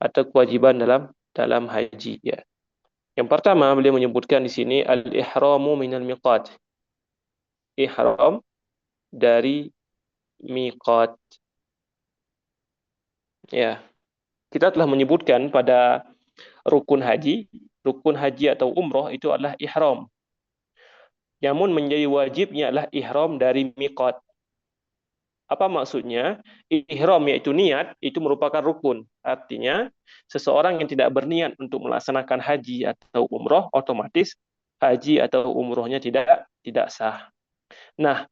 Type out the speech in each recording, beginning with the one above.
atau kewajiban dalam haji, ya. Yang pertama beliau menyebutkan di sini al-ihramu minal miqat. Ihram dari miqat. Ya, kita telah menyebutkan pada rukun haji atau umroh itu adalah ihram. Namun menjadi wajibnya adalah ihram dari miqat. Apa maksudnya? Ihram yaitu niat, itu merupakan rukun. Artinya, seseorang yang tidak berniat untuk melaksanakan haji atau umroh, otomatis haji atau umrohnya tidak sah. Nah,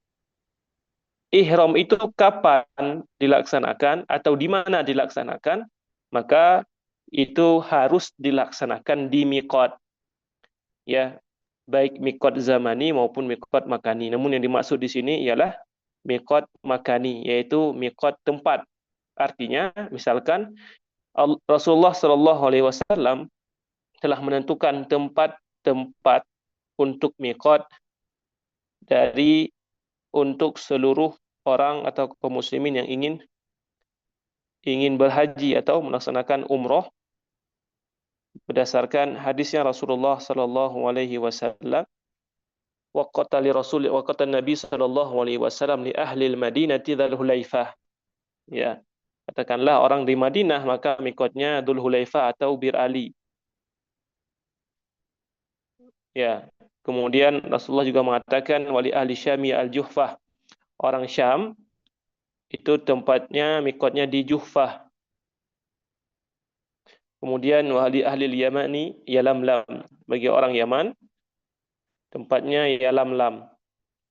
ihram itu kapan dilaksanakan atau di mana dilaksanakan? Maka itu harus dilaksanakan di miqat. Ya, baik miqat zamani maupun miqat makani. Namun yang dimaksud di sini ialah miqat makani, yaitu miqat tempat. Artinya, misalkan Rasulullah Shallallahu Alaihi Wasallam telah menentukan tempat-tempat untuk miqat untuk seluruh orang atau kaum muslimin yang ingin berhaji atau melaksanakan umroh berdasarkan hadisnya Rasulullah Shallallahu Alaihi Wasallam. Waqata Nabi Shallallahu Alaihi Wasallam li ahli Madinati Dzul Hulaifah. Ya, katakanlah orang di Madinah maka mikotnya Dzul Hulaifah atau Bir Ali. Ya, kemudian Rasulullah juga mengatakan wali ahli Syami al-Juhfah. Orang Syam itu tempatnya mikotnya di Juhfah. Kemudian wali ahli Yamani Yalamlam. Bagi orang Yaman tempatnya Yalamlam.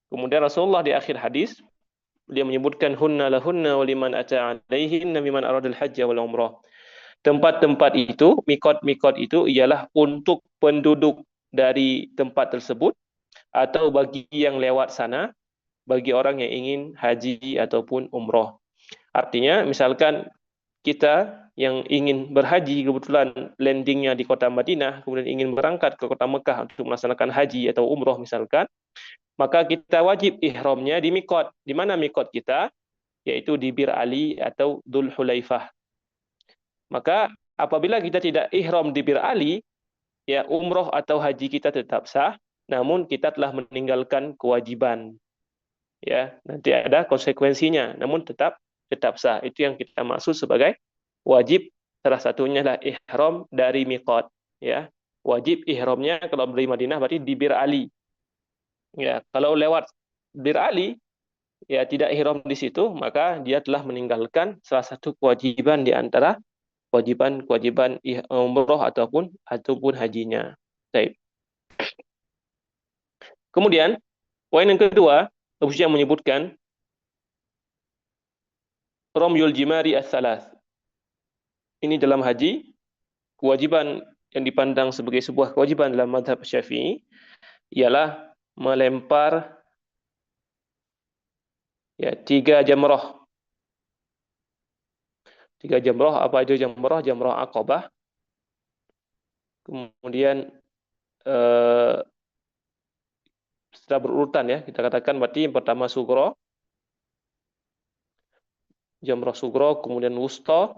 Kemudian Rasulullah di akhir hadis dia menyebutkan hunna lahunna wa liman ata alaihinna mimman aradal hajja wal umrah. Tempat-tempat itu, mikot-mikot itu ialah untuk penduduk dari tempat tersebut atau bagi yang lewat sana, bagi orang yang ingin haji ataupun umrah. Artinya, misalkan kita yang ingin berhaji kebetulan landingnya di kota Madinah, kemudian ingin berangkat ke kota Mekah untuk melaksanakan haji atau umrah misalkan, maka kita wajib ihramnya di mikot. Di mana mikot kita? Yaitu di Bir Ali atau Dzul Hulaifah. Maka apabila kita tidak ihram di Bir Ali, ya umroh atau haji kita tetap sah, namun kita telah meninggalkan kewajiban. Ya, nanti ada konsekuensinya, namun tetap sah. Itu yang kita maksud sebagai wajib. Salah satunya adalah ihram dari miqat. Ya, wajib ihramnya kalau dari Madinah berarti di Bir Ali. Ya, kalau lewat Bir Ali, ya tidak ihram di situ, maka dia telah meninggalkan salah satu kewajiban di antara kewajiban umroh ataupun hajinya. Baik. Kemudian, poin yang kedua, Abu Syam menyebutkan Ramyul Jimari as-salas. Ini dalam haji, kewajiban yang dipandang sebagai sebuah kewajiban dalam mazhab Syafi'i ialah melempar 3 jamrah. 3 jamrah, apa itu jamrah? Jamrah Aqabah. Kemudian setelah berurutan ya, kita katakan berarti yang pertama sugro, jamrah sugro, kemudian wusta,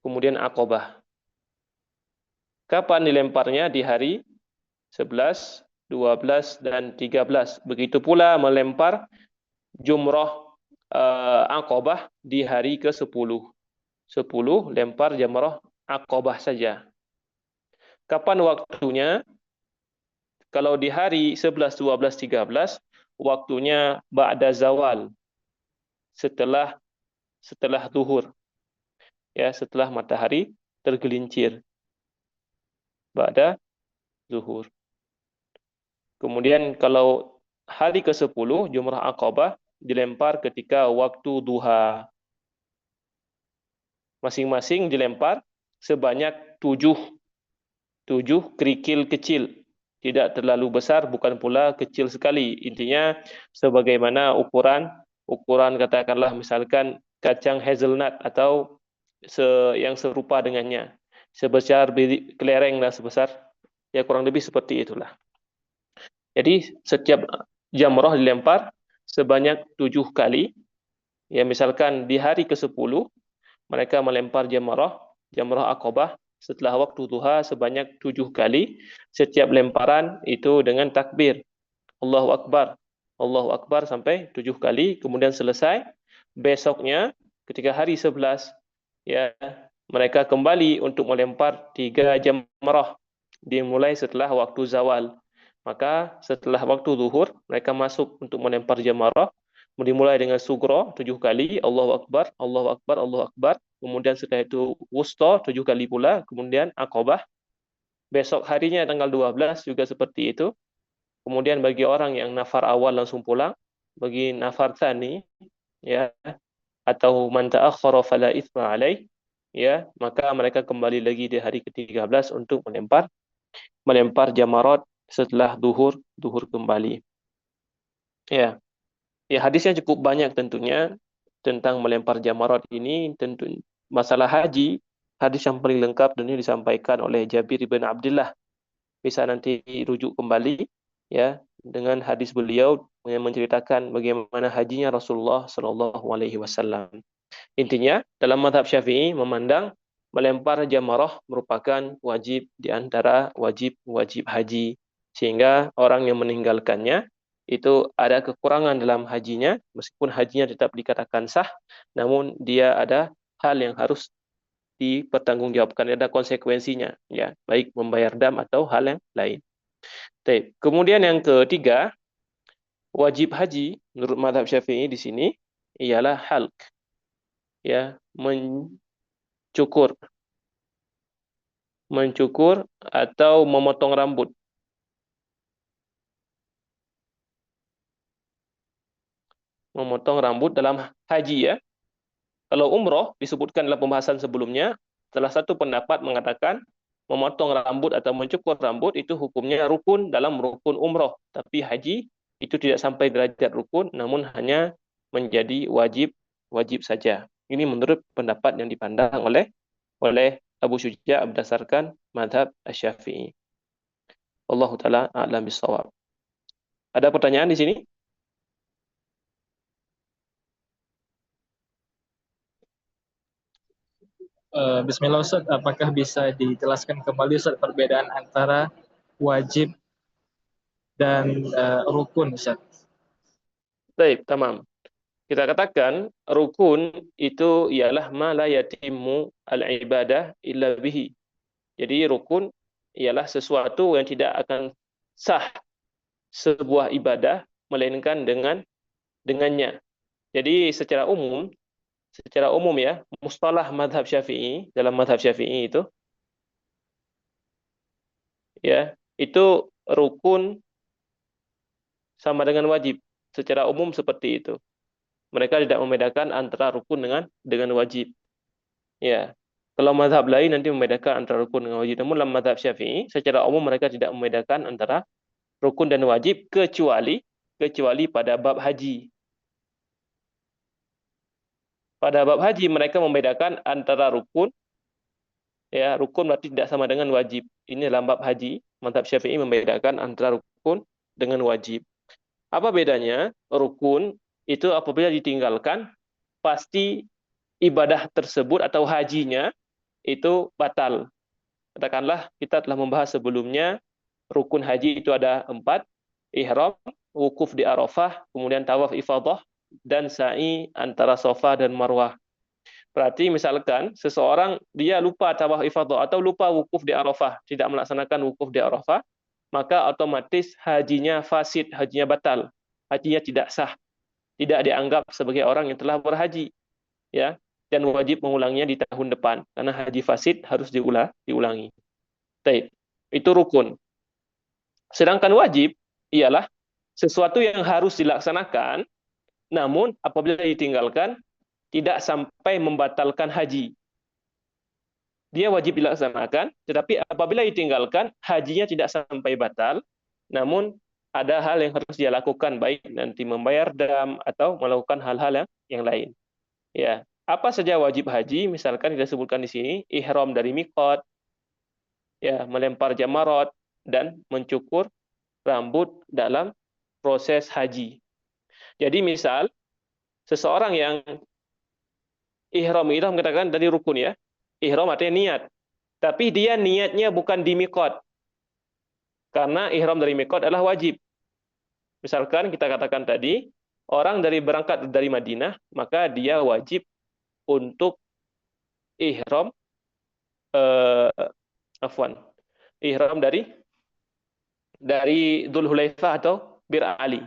kemudian Aqabah. Kapan dilemparnya? Di hari 11, 12, dan 13. Begitu pula melempar jumrah Aqabah di hari ke-10. 10 lempar jamrah Aqabah saja. Kapan waktunya? Kalau di hari 11, 12, 13, waktunya ba'da zawal. Setelah zuhur. Ya, setelah matahari tergelincir. Ba'da zuhur. Kemudian kalau hari ke-10, jumrah Aqabah dilempar ketika waktu duha. Masing-masing dilempar sebanyak 7 kerikil kecil. Tidak terlalu besar, bukan pula kecil sekali. Intinya sebagaimana ukuran katakanlah misalkan kacang hazelnut atau yang serupa dengannya. Sebesar kelereng lah, sebesar ya kurang lebih seperti itulah. Jadi setiap jamrah dilempar sebanyak 7 kali, Ya, misalkan di hari ke-10 mereka melempar jamrah Aqabah setelah waktu duha sebanyak 7 kali. Setiap lemparan itu dengan takbir. Allahu Akbar. Allahu Akbar sampai 7 kali. Kemudian selesai. Besoknya ketika hari 11, ya, mereka kembali untuk melempar 3 jamrah. Dimulai setelah waktu zawal. Maka setelah waktu zuhur, mereka masuk untuk melempar jamrah. Dimulai dengan sugro 7 kali, Allahu Akbar, Allahu Akbar, Allahu Akbar. Kemudian setelah itu wusta 7 kali pula. Kemudian Aqabah. Besok harinya tanggal 12 juga seperti itu. Kemudian bagi orang yang nafar awal langsung pulang, bagi nafar tsani, ya, atau man ta'akhkhara fala itsma alaih, ya, maka mereka kembali lagi di hari ke-13 untuk melempar jamarat setelah duhur kembali. Ya. Ya, hadisnya cukup banyak tentunya tentang melempar jamarat ini. Tentu masalah haji, hadis yang paling lengkap dan ini disampaikan oleh Jabir bin Abdullah. Bisa nanti rujuk kembali, ya, dengan hadis beliau yang menceritakan bagaimana hajinya Rasulullah Shallallahu Alaihi Wasallam. Intinya dalam mazhab Syafi'i memandang melempar jamarah merupakan wajib di antara wajib-wajib haji, sehingga orang yang meninggalkannya itu ada kekurangan dalam hajinya, meskipun hajinya tetap dikatakan sah, namun dia ada hal yang harus dipertanggungjawabkan, ada konsekuensinya, ya, baik membayar dam atau hal yang lain. Baik. Kemudian yang ketiga, wajib haji menurut mazhab Syafi'i di sini ialah halq, ya, mencukur atau memotong rambut. Memotong rambut dalam haji, ya. Kalau umroh disebutkan dalam pembahasan sebelumnya, salah satu pendapat mengatakan memotong rambut atau mencukur rambut itu hukumnya rukun dalam rukun umroh. Tapi haji itu tidak sampai derajat rukun, namun hanya menjadi wajib saja. Ini menurut pendapat yang dipandang oleh Abu Syuja' berdasarkan mazhab Asy-Syafi'i. Allahu taala a'lam bishawab. Ada pertanyaan di sini? Bismillah Ustaz, apakah bisa dijelaskan kembali Ustaz perbedaan antara wajib dan rukun Ustaz? Baik, tamam. Kita katakan rukun itu ialah ma la yatimmu al-ibadah illa bihi. Jadi rukun ialah sesuatu yang tidak akan sah sebuah ibadah melainkan dengannya. Jadi secara umum, ya, mustalah mazhab Syafi'i, dalam mazhab Syafi'i itu, ya, itu rukun sama dengan wajib. Secara umum seperti itu. Mereka tidak membedakan antara rukun dengan wajib. Ya. Kalau mazhab lain nanti membedakan antara rukun dengan wajib. Namun dalam mazhab Syafi'i, secara umum mereka tidak membedakan antara rukun dan wajib kecuali pada bab haji. Pada bab haji mereka membedakan antara rukun, ya, rukun berarti tidak sama dengan wajib. Ini dalam bab haji, mazhab Syafi'i membedakan antara rukun dengan wajib. Apa bedanya? Rukun itu apabila ditinggalkan pasti ibadah tersebut atau hajinya itu batal. Katakanlah kita telah membahas sebelumnya, rukun haji itu ada 4, ihram, wukuf di Arafah, kemudian tawaf ifadah, dan sa'i antara Safa dan Marwah. Berarti misalkan seseorang dia lupa tawaf ifadah atau lupa wukuf di Arafah, tidak melaksanakan wukuf di Arafah, maka otomatis hajinya fasid, hajinya batal, hajinya tidak sah, tidak dianggap sebagai orang yang telah berhaji, ya, dan wajib mengulangnya di tahun depan karena haji fasid harus diulangi. Baik, itu rukun. Sedangkan wajib ialah sesuatu yang harus dilaksanakan, namun apabila ditinggalkan tidak sampai membatalkan haji. Dia wajib dilaksanakan, tetapi apabila ditinggalkan hajinya tidak sampai batal, namun ada hal yang harus dia lakukan, baik nanti membayar dam atau melakukan hal-hal yang lain. Ya, apa saja wajib haji? Misalkan disebutkan di sini, ihram dari miqat, ya, melempar jamarat dan mencukur rambut dalam proses haji. Jadi misal Seseorang yang ihram katakan dari rukun ya. Ihram artinya niat. Tapi dia niatnya bukan di miqat. Karena ihram dari miqat adalah wajib. Misalkan kita katakan tadi, orang dari berangkat dari Madinah, maka dia wajib untuk ihram afwan. Ihram dari Dzulhulaifah atau Bir Ali.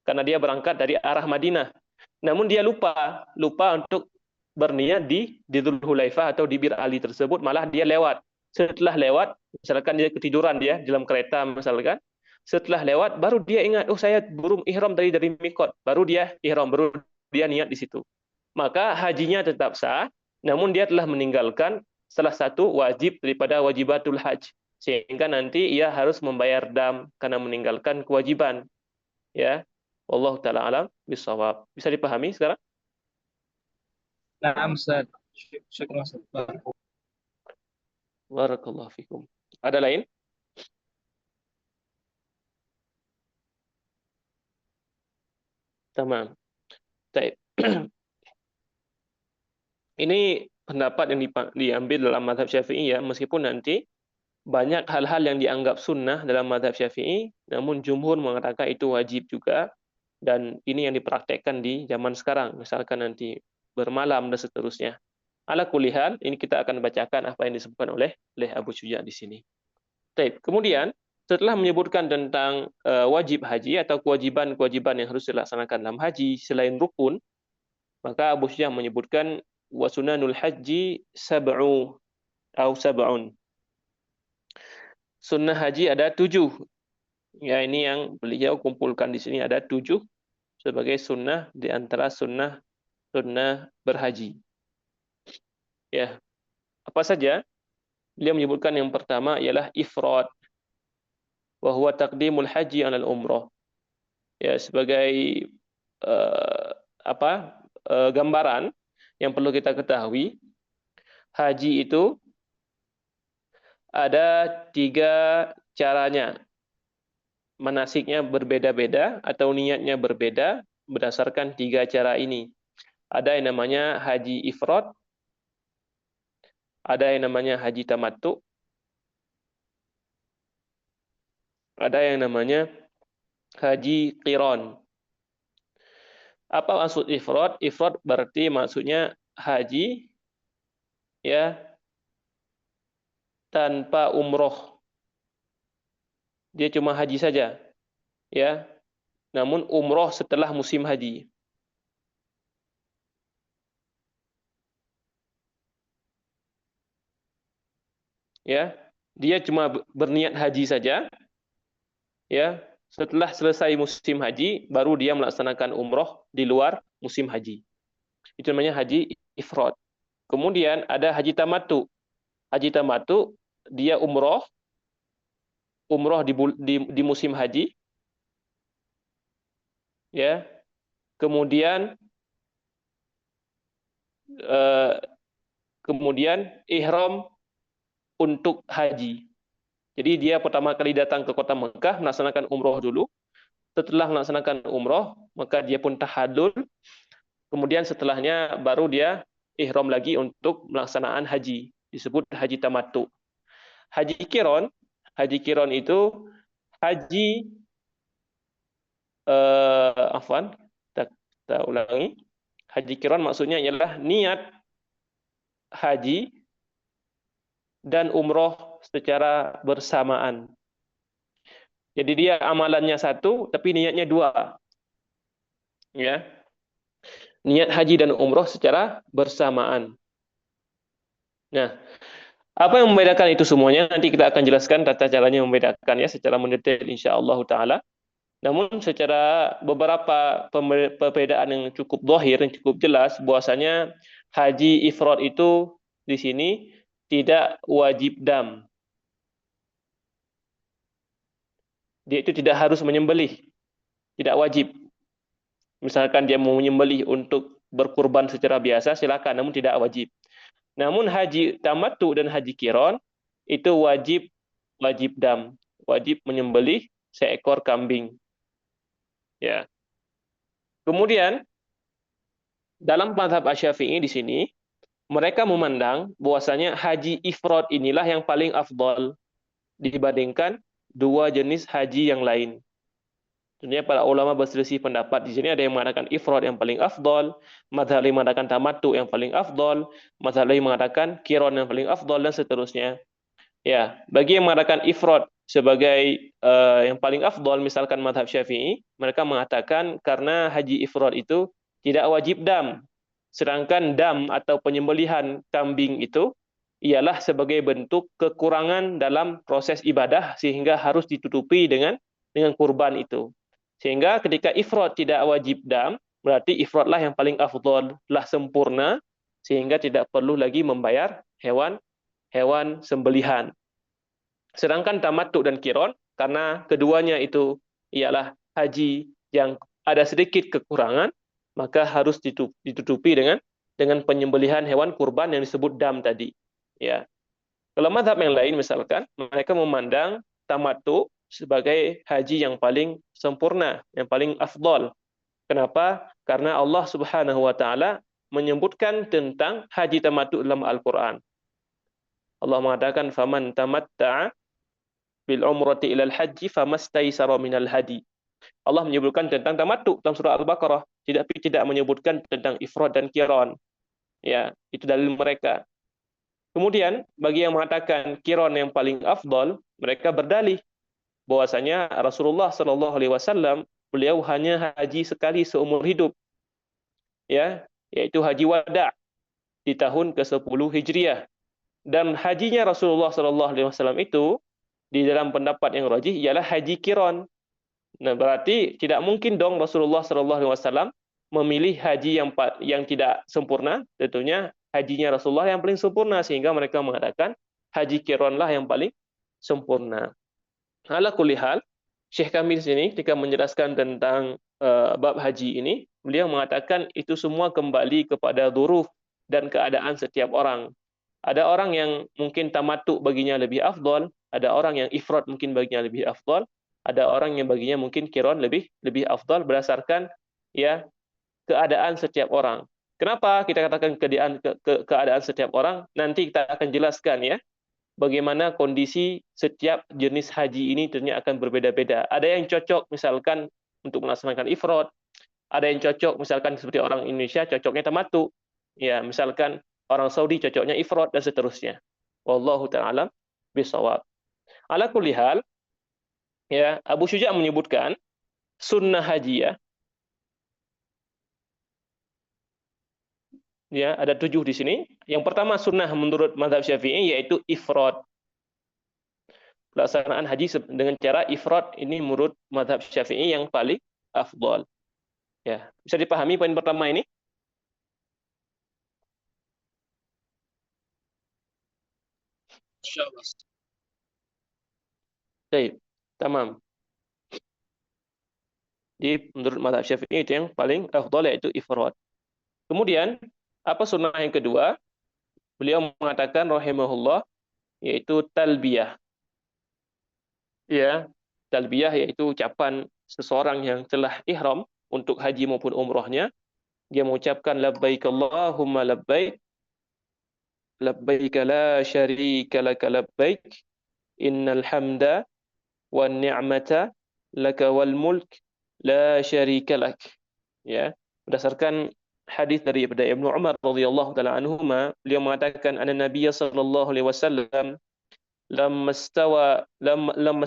Karena dia berangkat dari arah Madinah. Namun dia lupa untuk berniat di Dzulhulaifah atau di Bir Ali tersebut, malah dia lewat. Setelah lewat, misalkan dia ketiduran dia dalam kereta misalkan, setelah lewat baru dia ingat, oh saya belum ihram dari mikot, baru dia ihram, baru dia niat di situ. Maka hajinya tetap sah, namun dia telah meninggalkan salah satu wajib daripada wajibatul haj, sehingga nanti ia harus membayar dam karena meninggalkan kewajiban. Ya, Allah taala alam bisawab. Bisa dipahami sekarang? Nah, Ustaz. Syukran, Ustaz. Barakallahu fikum. Ada lain? Tamam. Baik. Ini pendapat yang diambil dalam mazhab Syafi'i ya, meskipun nanti banyak hal-hal yang dianggap sunnah dalam mazhab Syafi'i, namun jumhur mengatakan itu wajib juga, dan ini yang dipraktekkan di zaman sekarang, misalkan nanti bermalam dan seterusnya. Ala kulihan, ini kita akan bacakan apa yang disebutkan oleh Abu Syuja di sini. Baik, kemudian setelah menyebutkan tentang wajib haji atau kewajiban-kewajiban yang harus dilaksanakan dalam haji selain rukun, maka Abu Syuja menyebutkan wa sunanul haji sab'un. Sunnah haji ada 7. Ya, ini yang beliau kumpulkan di sini ada 7 sebagai sunnah di antara sunnah berhaji. Ya, apa saja? Beliau menyebutkan yang pertama ialah ifrad, wa huwa taqdimul haji 'alal umrah. Ya, sebagai gambaran yang perlu kita ketahui, haji itu ada 3 caranya. Manasiknya berbeda-beda atau niatnya berbeda berdasarkan 3 cara ini. Ada yang namanya haji ifrad, ada yang namanya haji tamattu, ada yang namanya haji qiran. Apa maksud ifrad? Ifrad berarti maksudnya haji ya tanpa umroh. Dia cuma haji saja. Ya. Namun umroh setelah musim haji. Ya. Dia cuma berniat haji saja. Ya. Setelah selesai musim haji, baru dia melaksanakan umroh di luar musim haji. Itu namanya haji ifrad. Kemudian ada haji tamattu. Haji tamattu dia umroh di musim haji, ya. Kemudian ihram untuk haji. Jadi dia pertama kali datang ke kota Mekah melaksanakan umroh dulu. Setelah melaksanakan umroh, maka dia pun tahallul. Kemudian setelahnya baru dia ihram lagi untuk melaksanaan haji. Disebut haji tamattu. Haji kiron itu haji kita ulangi. Haji kiron maksudnya ialah niat haji dan umroh secara bersamaan. Jadi dia amalannya satu, tapi niatnya 2. Ya. Niat haji dan umroh secara bersamaan. Nah, apa yang membedakan itu semuanya? Nanti kita akan jelaskan tata caranya membedakan ya secara mendetail insyaallah taala. Namun secara beberapa perbedaan yang cukup zahir, yang cukup jelas bahwasanya haji ifrad itu di sini tidak wajib dam. Dia itu tidak harus menyembelih, tidak wajib. Misalkan dia mau menyembelih untuk berkurban secara biasa, silakan, namun tidak wajib. Namun haji tamattu dan haji qiran itu wajib dam, wajib menyembelih seekor kambing. Ya. Kemudian dalam mazhab Asy-Syafi'i di sini mereka memandang bahwasanya haji ifrad inilah yang paling afdal dibandingkan dua jenis haji yang lain. Tentunya para ulama berselisih pendapat. Di sini ada yang mengatakan ifrad yang paling afdal, mazhab lain mengatakan tamattu yang paling afdal, mazhab lain mengatakan qiran yang paling afdal dan seterusnya. Ya, bagi yang mengatakan ifrad sebagai yang paling afdal, misalkan mazhab Syafi'i, mereka mengatakan karena haji ifrad itu tidak wajib dam. Sedangkan dam atau penyembelihan kambing itu ialah sebagai bentuk kekurangan dalam proses ibadah sehingga harus ditutupi dengan kurban itu. Sehingga ketika ifrad tidak wajib dam, berarti ifradlah yang paling afdal, lah sempurna sehingga tidak perlu lagi membayar hewan sembelihan. Sedangkan tamattu dan qiran karena keduanya itu ialah haji yang ada sedikit kekurangan, maka harus ditutupi dengan penyembelihan hewan kurban yang disebut dam tadi. Ya. Kalau mazhab yang lain misalkan mereka memandang tamattu sebagai haji yang paling sempurna, yang paling afdal. Kenapa? Karena Allah Subhanahu wa taala menyebutkan tentang haji tamattu dalam Al-Qur'an. Allah mengatakan faman tamatta'a bil umrati ilal haji famastaisara minal hadi. Allah menyebutkan tentang tamattu dalam surah Al-Baqarah, tidak menyebutkan tentang ifrad dan qiran. Ya, itu dalil mereka. Kemudian bagi yang mengatakan qiran yang paling afdal, mereka berdalih bahwasanya Rasulullah Shallallahu alaihi wasallam beliau hanya haji sekali seumur hidup. Ya, yaitu haji wada di tahun ke-10 Hijriah. Dan hajinya Rasulullah Shallallahu alaihi wasallam itu di dalam pendapat yang rajih ialah haji qiran. Nah, berarti tidak mungkin dong Rasulullah Shallallahu alaihi wasallam memilih haji yang tidak sempurna. Tentunya hajinya Rasulullah yang paling sempurna sehingga mereka mengatakan haji qiranlah yang paling sempurna. Ala kulli hal, Syekh kami di sini ketika menjelaskan tentang bab haji ini, beliau mengatakan itu semua kembali kepada dzuruf dan keadaan setiap orang. Ada orang yang mungkin tamattu baginya lebih afdal, ada orang yang ifrad mungkin baginya lebih afdal, ada orang yang baginya mungkin qiran lebih afdal berdasarkan ya keadaan setiap orang. Kenapa kita katakan keadaan setiap orang? Nanti kita akan jelaskan ya bagaimana kondisi setiap jenis haji ini tentunya akan berbeda-beda. Ada yang cocok misalkan untuk melaksanakan ifrad, ada yang cocok misalkan seperti orang Indonesia cocoknya tamattu. Ya, misalkan orang Saudi cocoknya ifrad dan seterusnya. Wallahu ta'ala bisawab. Ala kulli hal, ya, Abu Syuja' menyebutkan sunnah haji ya. Ya, ada 7 di sini. Yang pertama sunnah menurut mazhab Syafi'i yaitu ifrad. Pelaksanaan haji dengan cara ifrad ini menurut mazhab Syafi'i yang paling afdal. Ya, bisa dipahami poin pertama ini? Insyaallah. Baik, tamam. Di menurut mazhab Syafi'i itu yang paling afdal yaitu ifrad. Kemudian, apa sunnah yang kedua? Beliau mengatakan rahimahullah yaitu talbiyah. Ya, talbiyah yaitu ucapan seseorang yang telah ihram untuk haji maupun umrohnya. Dia mengucapkan labbaik Allahumma labbaik, labbaik la syarika laka labbaik, innal hamda wan ni'mata laka wal mulk la syarika lak. Ya, berdasarkan hadis dari Ibnu Umar radhiyallahu taala anhuma, beliau mengatakan anna Nabiy sallallahu alaihi wasallam lamma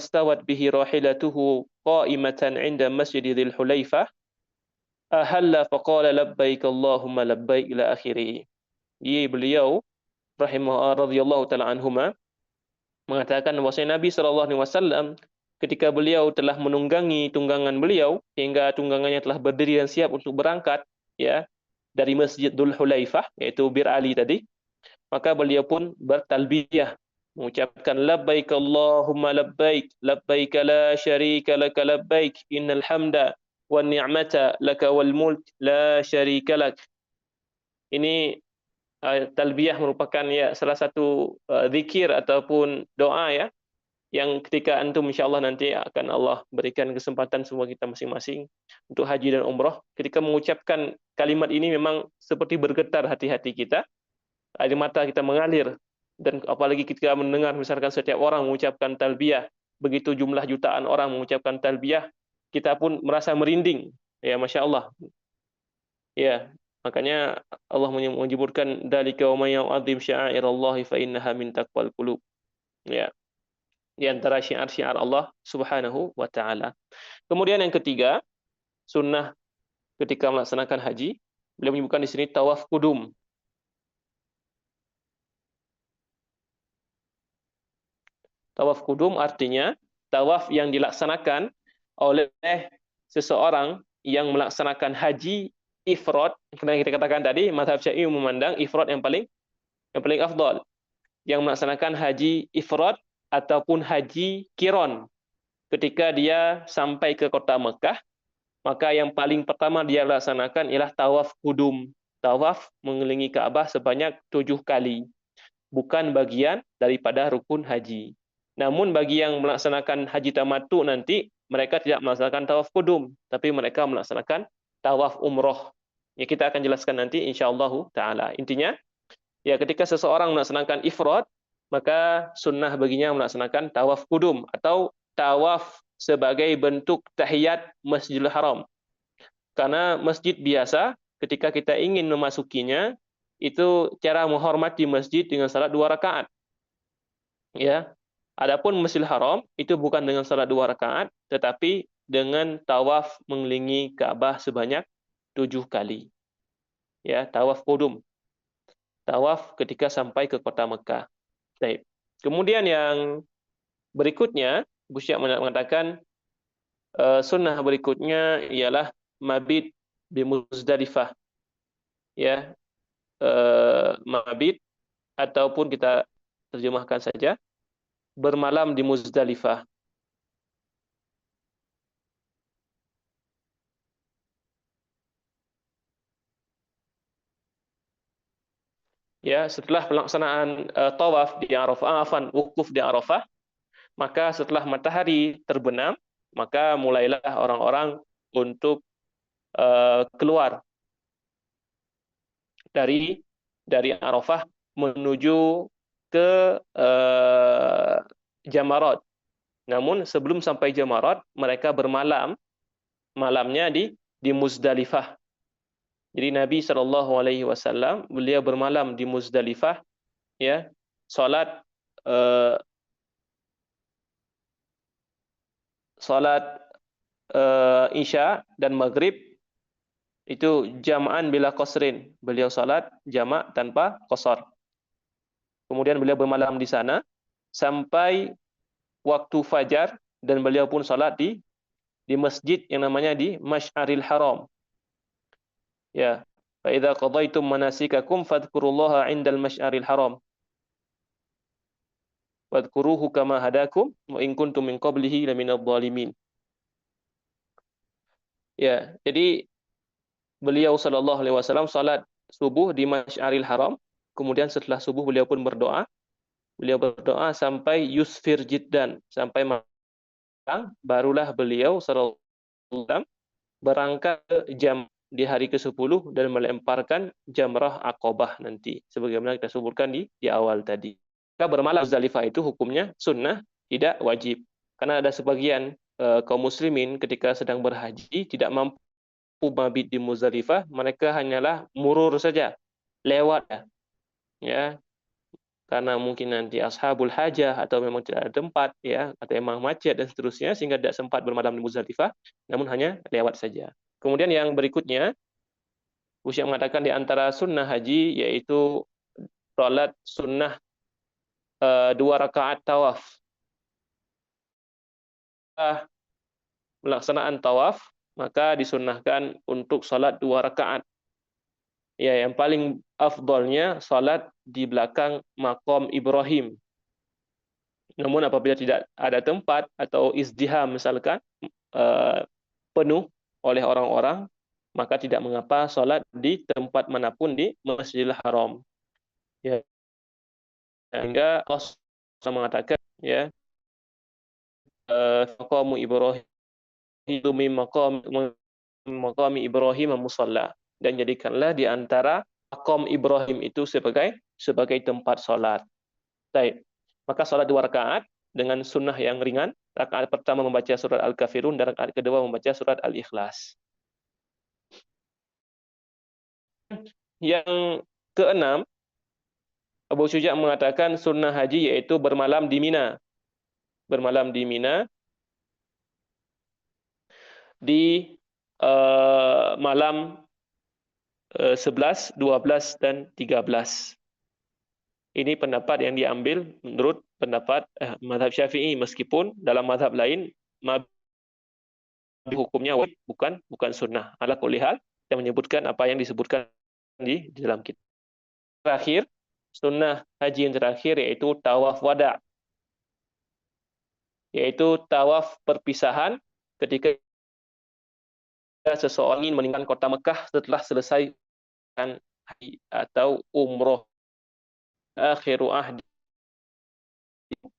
stawat bihi rahilatuhu qa'imatan 'inda Masjid Dzul Hulaifah ahalla faqala labbaik Allahumma labbaik ila akhirih. Beliau radhiyallahu taala anhuma mengatakan bahwasanya Nabi sallallahu alaihi wasallam ketika beliau telah menunggangi tunggangan beliau hingga tunggangannya telah berdiri dan siap untuk berangkat ya dari Masjid Dzul Hulaifah yaitu Bir Ali tadi, maka beliau pun bertalbiyah mengucapkan labbaik Allahumma labbaik, labbaik la syarika laka labbaik, innal hamda wan ni'mata laka wal mulk la syarika lak. Ini talbiyah merupakan ya salah satu zikir ataupun doa ya yang ketika antum insyaallah nanti akan Allah berikan kesempatan semua kita masing-masing untuk haji dan umroh, ketika mengucapkan kalimat ini memang seperti bergetar hati-hati kita, air mata kita mengalir, dan apalagi ketika mendengar misalkan setiap orang mengucapkan talbiyah, begitu jumlah jutaan orang mengucapkan talbiyah, kita pun merasa merinding. Ya, Masya Allah. Ya, makanya Allah menyebutkan dalika wa may yu'azzim sya'airallahi fa innaha min taqwal qulub. Ya, di antara syiar-syiar Allah Subhanahu wa taala. Kemudian yang ketiga, sunnah ketika melaksanakan haji, beliau menyebutkan di sini tawaf kudum. Tawaf kudum artinya tawaf yang dilaksanakan oleh seseorang yang melaksanakan haji ifrad. Karena kita katakan tadi mazhab Syafi'i memandang ifrad yang paling afdal. Yang melaksanakan haji ifrad ataupun haji kiron ketika dia sampai ke kota Mekah, maka yang paling pertama dia laksanakan ialah tawaf kudum, tawaf mengelilingi Ka'bah sebanyak 7 kali, bukan bagian daripada rukun haji. Namun bagi yang melaksanakan haji tamattu nanti, mereka tidak melaksanakan tawaf kudum, tapi mereka melaksanakan tawaf umroh. Ya, kita akan jelaskan nanti insyaallah taala. Intinya, ya ketika seseorang melaksanakan ifrad, maka sunnah baginya melaksanakan tawaf kudum atau tawaf sebagai bentuk tahiyat Masjidil Haram. Karena masjid biasa, ketika kita ingin memasukinya, itu cara menghormati masjid dengan salat 2 rakaat. Ya. Adapun Masjidil Haram itu bukan dengan salat 2 rakaat, tetapi dengan tawaf mengelilingi Ka'bah sebanyak 7 kali. Ya, tawaf kudum. Tawaf ketika sampai ke kota Mekah. Baik. Kemudian yang berikutnya, Abu Syekh mengatakan sunnah berikutnya ialah mabit di Muzdalifah. Ya, mabit ataupun kita terjemahkan saja bermalam di Muzdalifah. Ya, setelah pelaksanaan tawaf di Arafah, wukuf di Arafah, maka setelah matahari terbenam, maka mulailah orang-orang untuk keluar dari Arafah menuju ke Jamarat. Namun sebelum sampai Jamarat, mereka malamnya di Muzdalifah. Jadi Nabi SAW beliau bermalam di Muzdalifah, ya, salat Isya dan Maghrib itu jam'an bila qasrin. Beliau salat jamak tanpa qasar. Kemudian beliau bermalam di sana sampai waktu fajar, dan beliau pun salat di masjid yang namanya di Masy'aril Haram. Ya, fa idza qadaitum manasikakum fadhkurullaha 'indal masy'aril haram. Wadhkuruhu kama hadakum wa in kuntum min qablihi laminadh dhalimin. Ya, jadi beliau sallallahu alaihi wasallam salat subuh di Masy'aril Haram, kemudian setelah subuh beliau pun berdoa. Beliau berdoa sampai yusfir jiddan, sampai malam, barulah beliau sallallahu alaihi wasallam berangkat ke di hari ke-10 dan melemparkan jamrah Aqabah nanti, sebagaimana kita sebutkan di awal tadi. Maka bermalam Muzdalifah itu hukumnya sunnah, tidak wajib. Karena ada sebagian kaum muslimin ketika sedang berhaji tidak mampu mabit di Muzdalifah, mereka hanyalah murur saja, lewat ya. Karena mungkin nanti ashabul hajah atau memang tidak ada tempat, ya, atau memang macet dan seterusnya, sehingga tidak sempat bermalam di Muzdalifah, namun hanya lewat saja. Kemudian yang berikutnya, Usyam mengatakan di antara sunnah haji yaitu salat sunnah 2 rakaat tawaf. Pelaksanaan tawaf, maka disunnahkan untuk salat 2 rakaat. Ya, yang paling afdalnya salat di belakang maqam Ibrahim. Namun apabila tidak ada tempat atau izdiham misalkan penuh oleh orang-orang, maka tidak mengapa salat di tempat manapun di Masjidil Haram. Ya. Sehingga Allah mengatakan, ya, maqamu Ibrahim min maqami Ibrahim musalla, dan jadikanlah di antara maqam Ibrahim itu sebagai tempat salat. Baik. Maka salat 2 rakaat dengan sunnah yang ringan. Rakaat pertama membaca surat Al-Kafirun dan rakaat kedua membaca surat Al-Ikhlas. Yang keenam, Abu Syuja' mengatakan sunnah haji yaitu bermalam di Mina. Bermalam di Mina di malam 11, 12, dan 13. Ini pendapat yang diambil menurut pendapat mazhab Syafi'i, meskipun dalam mazhab lain hukumnya wajib, bukan sunnah. Ala kulli hal, yang menyebutkan apa yang disebutkan di dalam kitab. Terakhir, sunnah haji yang terakhir yaitu tawaf wada', yaitu tawaf perpisahan ketika seseorang ingin meninggalkan kota Mekah setelah selesai haji atau umroh. Akhiru ahdi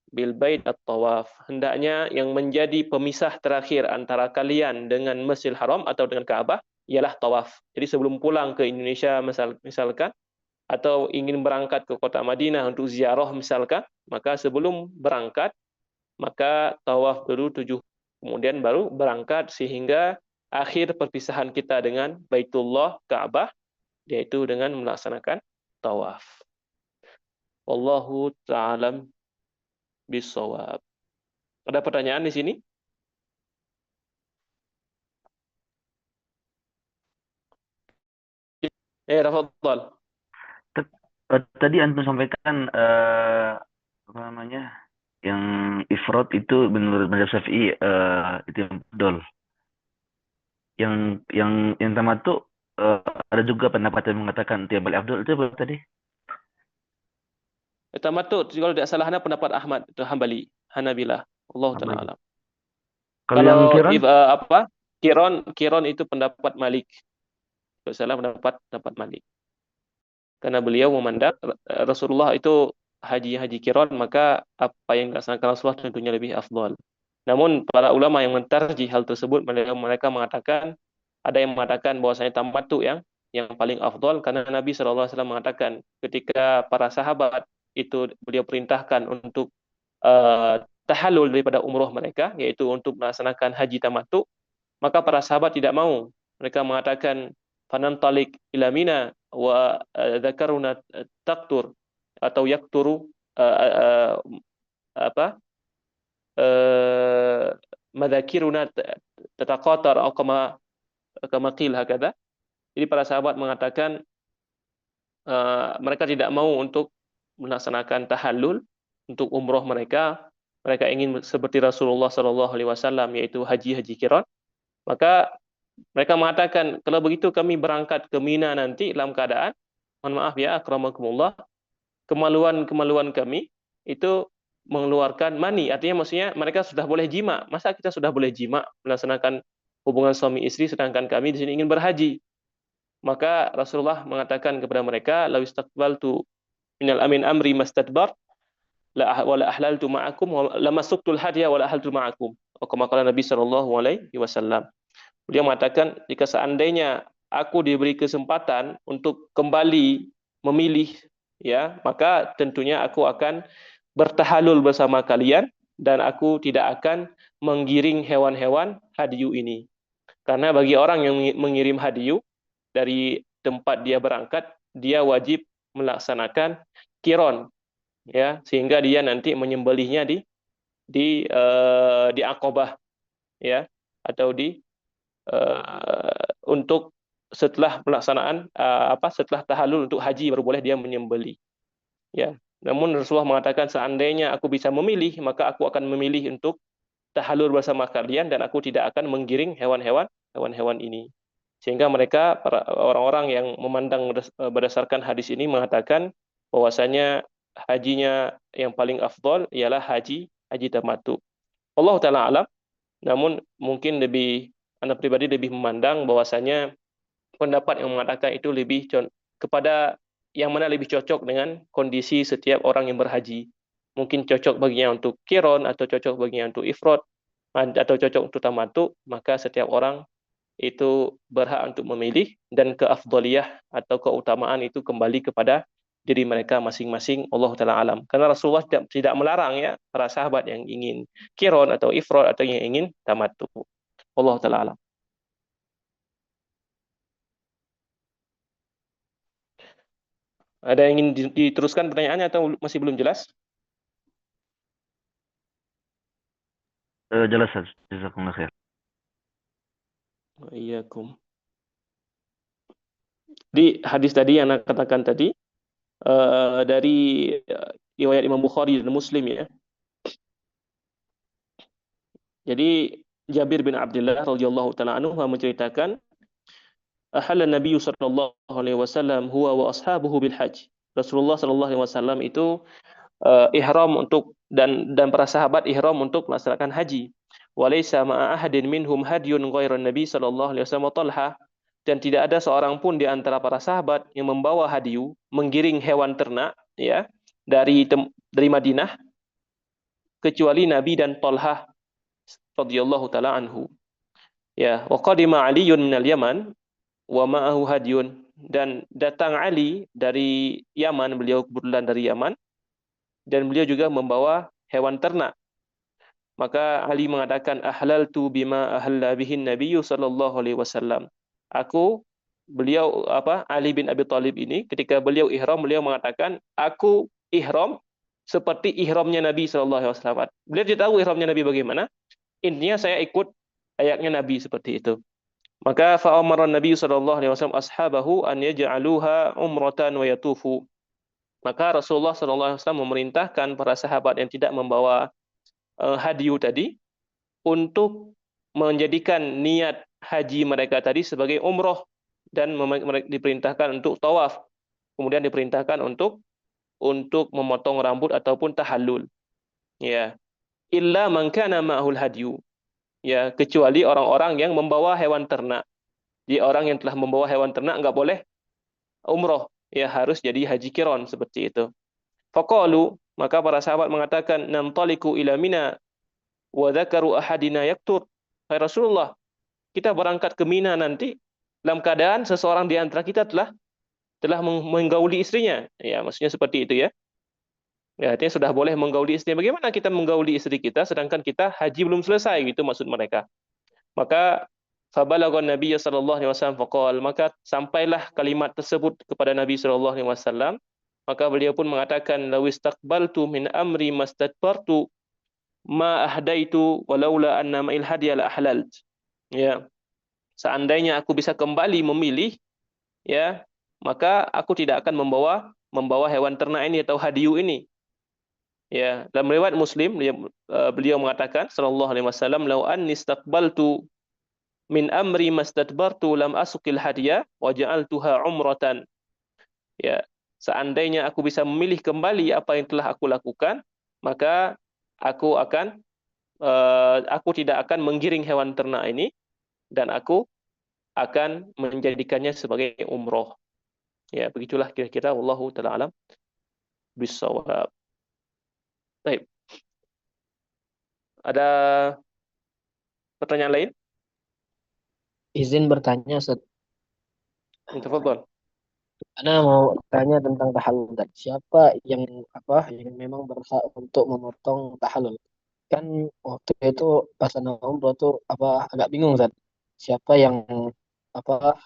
bil bait at-tawaf. Hendaknya yang menjadi pemisah terakhir antara kalian dengan Masjidil Haram atau dengan Ka'bah ialah tawaf. Jadi sebelum pulang ke Indonesia misalkan, atau ingin berangkat ke kota Madinah untuk ziarah misalkan, maka sebelum berangkat maka tawaf dulu 7, kemudian baru berangkat, sehingga akhir perpisahan kita dengan Baitullah Ka'bah yaitu dengan melaksanakan tawaf. Wallahu ta'ala bisawab. Ada pertanyaan di sini? Rafadhal. Tadi antum sampaikan apa namanya, yang ifrad itu menurut mazhab Syafi'i itu yang betul. Yang tamattu ada juga pendapat yang mengatakan itu yang paling afdal. Itu apa tadi? Tamattu kalau tidak salah pendapat Ahmad itu Hanabilah. Allah taala alam. Kalau yang Qiran itu pendapat Malik. Kalau salah pendapat Malik. Karena beliau memandang Rasulullah itu haji Qiran, maka apa yang dilaksanakan Rasulullah tentunya lebih afdal. Namun para ulama yang mentarjih hal tersebut, mereka mengatakan, ada yang mengatakan bahwasanya tamattu yang paling afdal, karena Nabi SAW mengatakan ketika para sahabat itu beliau perintahkan untuk tahallul daripada umroh mereka, yaitu untuk melaksanakan haji tamattu, maka para sahabat tidak mau. Mereka mengatakan fanantalik ila Mina wa dzakaruna taqtur atau yakturu madzakiruna tataqatar atau kama qil hakadha. Jadi para sahabat mengatakan mereka tidak mau untuk melaksanakan tahallul untuk umroh mereka. Mereka ingin seperti Rasulullah SAW, yaitu haji qiran. Maka mereka mengatakan, kalau begitu kami berangkat ke Mina nanti dalam keadaan, mohon maaf ya, akramakumullah, kemaluan kami itu mengeluarkan mani. Artinya maksudnya mereka sudah boleh jima. Masa kita sudah boleh jima melaksanakan hubungan suami istri sedangkan kami di sini ingin berhaji? Maka Rasulullah mengatakan kepada mereka, "Law istaqbaltu minal amin amri mastadbar wa la ahlaltu ma'akum wa la masuktul hadiya wa la ahaltu ma'akum." Kama qala Nabi sallallahu alaihi wasallam. Dia mengatakan, jika seandainya aku diberi kesempatan untuk kembali memilih, ya, maka tentunya aku akan bertahalul bersama kalian dan aku tidak akan menggiring hewan-hewan hadiyu ini. Karena bagi orang yang mengirim hadiyu dari tempat dia berangkat, dia wajib melaksanakan qiran, ya, sehingga dia nanti menyembelihnya di Aqabah, ya, atau untuk setelah pelaksanaan setelah tahallul untuk haji baru boleh dia menyembelih, ya. Namun Rasulullah mengatakan, seandainya aku bisa memilih, maka aku akan memilih untuk tahallul bersama kalian dan aku tidak akan menggiring hewan-hewan ini. Sehingga mereka, para orang-orang yang memandang berdasarkan hadis ini, mengatakan bahwasanya hajinya yang paling afdal ialah haji tamattu. Allah taala alam. Namun mungkin Anda pribadi lebih memandang bahwasanya pendapat yang mengatakan itu lebih kepada yang mana lebih cocok dengan kondisi setiap orang yang berhaji. Mungkin cocok baginya untuk qiran atau cocok baginya untuk ifrad. atau cocok untuk tamattu, maka setiap orang itu berhak untuk memilih, dan keafdaliyah atau keutamaan itu kembali kepada diri mereka masing-masing. Allah taala alam. Karena Rasulullah tidak melarang ya para sahabat yang ingin kiron atau ifrad atau yang ingin tamattu. Allah taala alam. Ada yang ingin diteruskan pertanyaannya atau masih belum jelas? Jelas, Ustaz. Jazakumullah khair. Wa'iyyakum. Di hadis tadi yang Anda katakan tadi, dari riwayat Imam Bukhari dan Muslim ya. Jadi Jabir bin Abdullah radhiyallahu taala anhu menceritakan, ahalla Nabi sallallahu alaihi wasallam huwa wa ashabuhu bil hajj. Rasulullah sallallahu alaihi wasallam itu ihram untuk dan para sahabat ihram untuk melaksanakan haji. Walaysa ma'a ahadin minhum hadyun ghairan Nabi sallallahu alaihi wasallam Talha, dan tidak ada seorang pun di antara para sahabat yang membawa hadiu, menggiring hewan ternak ya dari Madinah, kecuali Nabi dan Talha radhiyallahu taala anhu. Ya, wa qadima Aliun minal Yaman wa ma'ahu hadyun, dan datang Ali dari Yaman, beliau kebetulan dari Yaman, dan beliau juga membawa hewan ternak. Maka Ali mengatakan, ahlaltu bima ahalla bihin nabiyyu sallallahu alaihi wasallam. Ali bin Abi Thalib ini ketika beliau ihram, beliau mengatakan, aku ihram seperti ihramnya Nabi sallallahu alaihi wasallam. Beliau tidak tahu ihramnya Nabi bagaimana. Intinya saya ikut ayatnya Nabi seperti itu. Maka fa'amara Nabi sallallahu alaihi wasallam ashabahu an yaj'aluha umratan wa yatufu. Maka Rasulullah sallallahu alaihi wasallam memerintahkan para sahabat yang tidak membawa hadiu tadi untuk menjadikan niat haji mereka tadi sebagai umroh, dan diperintahkan untuk tawaf, kemudian diperintahkan untuk memotong rambut ataupun tahallul. Ya, illa man kana ma'hul hadiyu. Ya, kecuali orang-orang yang membawa hewan ternak. Jadi orang yang telah membawa hewan ternak enggak boleh umroh, ya harus jadi haji kiron seperti itu. Faqalu, maka para sahabat mengatakan, nantaliku ila Mina wa dzakaru ahadina yaktur. Hai Rasulullah, kita berangkat ke Mina nanti dalam keadaan seseorang di antara kita telah menggauli istrinya. Ya, maksudnya seperti itu ya. Ya, artinya sudah boleh menggauli istrinya. Bagaimana kita menggauli istri kita sedangkan kita haji belum selesai, gitu maksud mereka. Maka fabalaghan Nabi sallallahu alaihi wasallam faqal, maka sampailah kalimat tersebut kepada Nabi sallallahu alaihi wasallam, maka beliau pun mengatakan, lawistaqbaltu min amri mastadbartu ma ahdaitu walaula anna ma'il hadiya la ahlalt. Ya, seandainya aku bisa kembali memilih, ya, maka aku tidak akan membawa hewan ternak ini atau hadiu ini. Ya, dalam riwayat Muslim beliau mengatakan sallallahu alaihi wasallam, lau anni istaqbaltu min amri mastadbartu lam asukil hadiya wa ja'altuha umratan. Ya, seandainya aku bisa memilih kembali apa yang telah aku lakukan, maka aku tidak akan menggiring hewan ternak ini, dan aku akan menjadikannya sebagai umroh. Ya, begitulah kira-kira, wallahu taala alam bisawab. Baik. Ada pertanyaan lain? Izin bertanya, Ustaz. Tafadhol. Ana mau tanya tentang tahallul. Dan siapa yang memang berhak untuk memotong tahallul? Kan waktu itu pas ana umroh tuh agak bingung, Ustaz. Siapa yang apa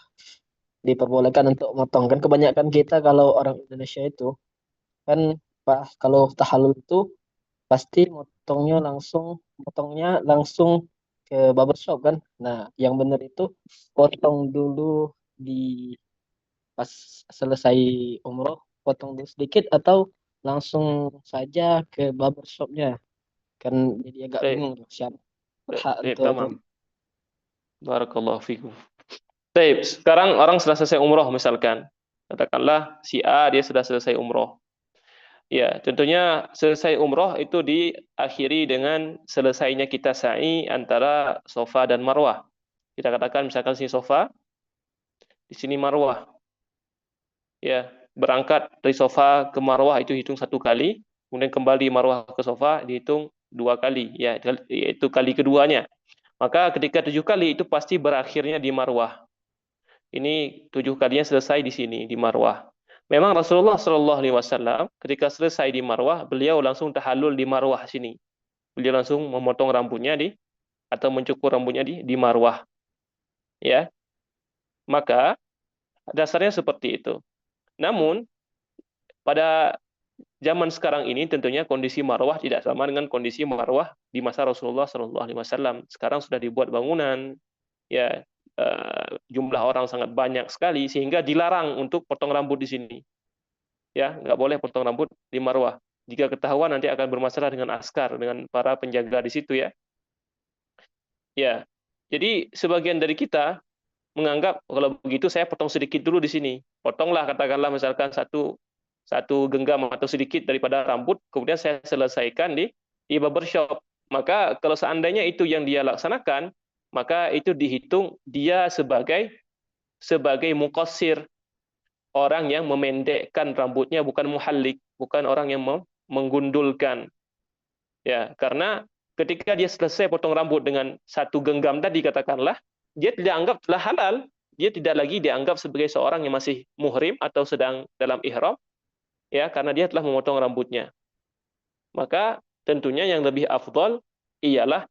diperbolehkan untuk motong? Kan kebanyakan kita kalau orang Indonesia itu kan kalau tahallul itu pasti motongnya langsung ke barbershop kan. Nah, yang benar itu potong dulu di pas selesai umroh, potong dulu sedikit atau langsung saja ke barbershopnya. Kan jadi agak Baik, bingung tuh siapa berhak baik, untuk itu. tamam. Barakallahu fikum. Baik, sekarang orang sudah selesai umroh misalkan. Katakanlah si A dia sudah selesai umroh. Ya, tentunya selesai umroh itu diakhiri dengan selesainya kita sa'i antara Safa dan Marwah. Kita katakan misalkan sini Safa, di sini Marwah. Ya, berangkat dari Safa ke Marwah itu hitung 1 kali, kemudian kembali Marwah ke Safa dihitung 2 kali, ya, yaitu kali keduanya. Maka ketika 7 kali itu pasti berakhirnya di Marwah. Ini 7 kalinya selesai di sini di Marwah. Memang Rasulullah Shallallahu Alaihi Wasallam ketika selesai di Marwah, beliau langsung tahallul di Marwah sini. Beliau langsung memotong rambutnya atau mencukur rambutnya di Marwah. Ya, maka dasarnya seperti itu. Namun pada zaman sekarang ini tentunya kondisi Marwah tidak sama dengan kondisi Marwah di masa Rasulullah Shallallahu Alaihi Wasallam. Sekarang sudah dibuat bangunan, ya, jumlah orang sangat banyak sekali sehingga dilarang untuk potong rambut di sini. Ya, nggak boleh potong rambut di Marwah. Jika ketahuan nanti akan bermasalah dengan askar, dengan para penjaga di situ, ya. Ya, jadi sebagian dari kita menganggap kalau begitu saya potong sedikit dulu di sini. Potonglah katakanlah misalkan satu genggam atau sedikit daripada rambut, kemudian saya selesaikan di barbershop. Maka kalau seandainya itu yang dia laksanakan, maka itu dihitung dia sebagai muqassir, orang yang memendekkan rambutnya, bukan muhallik, bukan orang yang menggundulkan. Ya, karena ketika dia selesai potong rambut dengan satu genggam tadi katakanlah, dia tidak anggap telah halal, dia tidak lagi dianggap sebagai seorang yang masih muhrim atau sedang dalam ihram, ya, karena dia telah memotong rambutnya. Maka tentunya yang lebih afdal ialah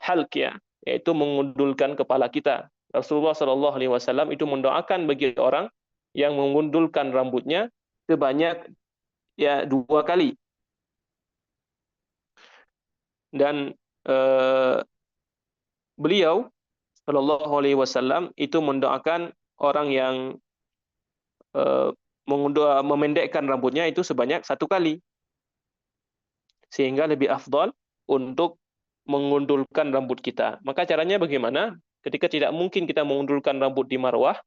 halq, ya, yaitu mengundulkan kepala kita. Rasulullah Shallallahu Alaihi Wasallam itu mendoakan bagi orang yang mengundulkan rambutnya sebanyak, ya, 2 kali. Dan beliau Shallallahu Alaihi Wasallam itu mendoakan orang yang memendekkan rambutnya itu sebanyak 1 kali, sehingga lebih afdal untuk mengundulkan rambut kita. Maka caranya bagaimana? Ketika tidak mungkin kita mengundulkan rambut di Marwah,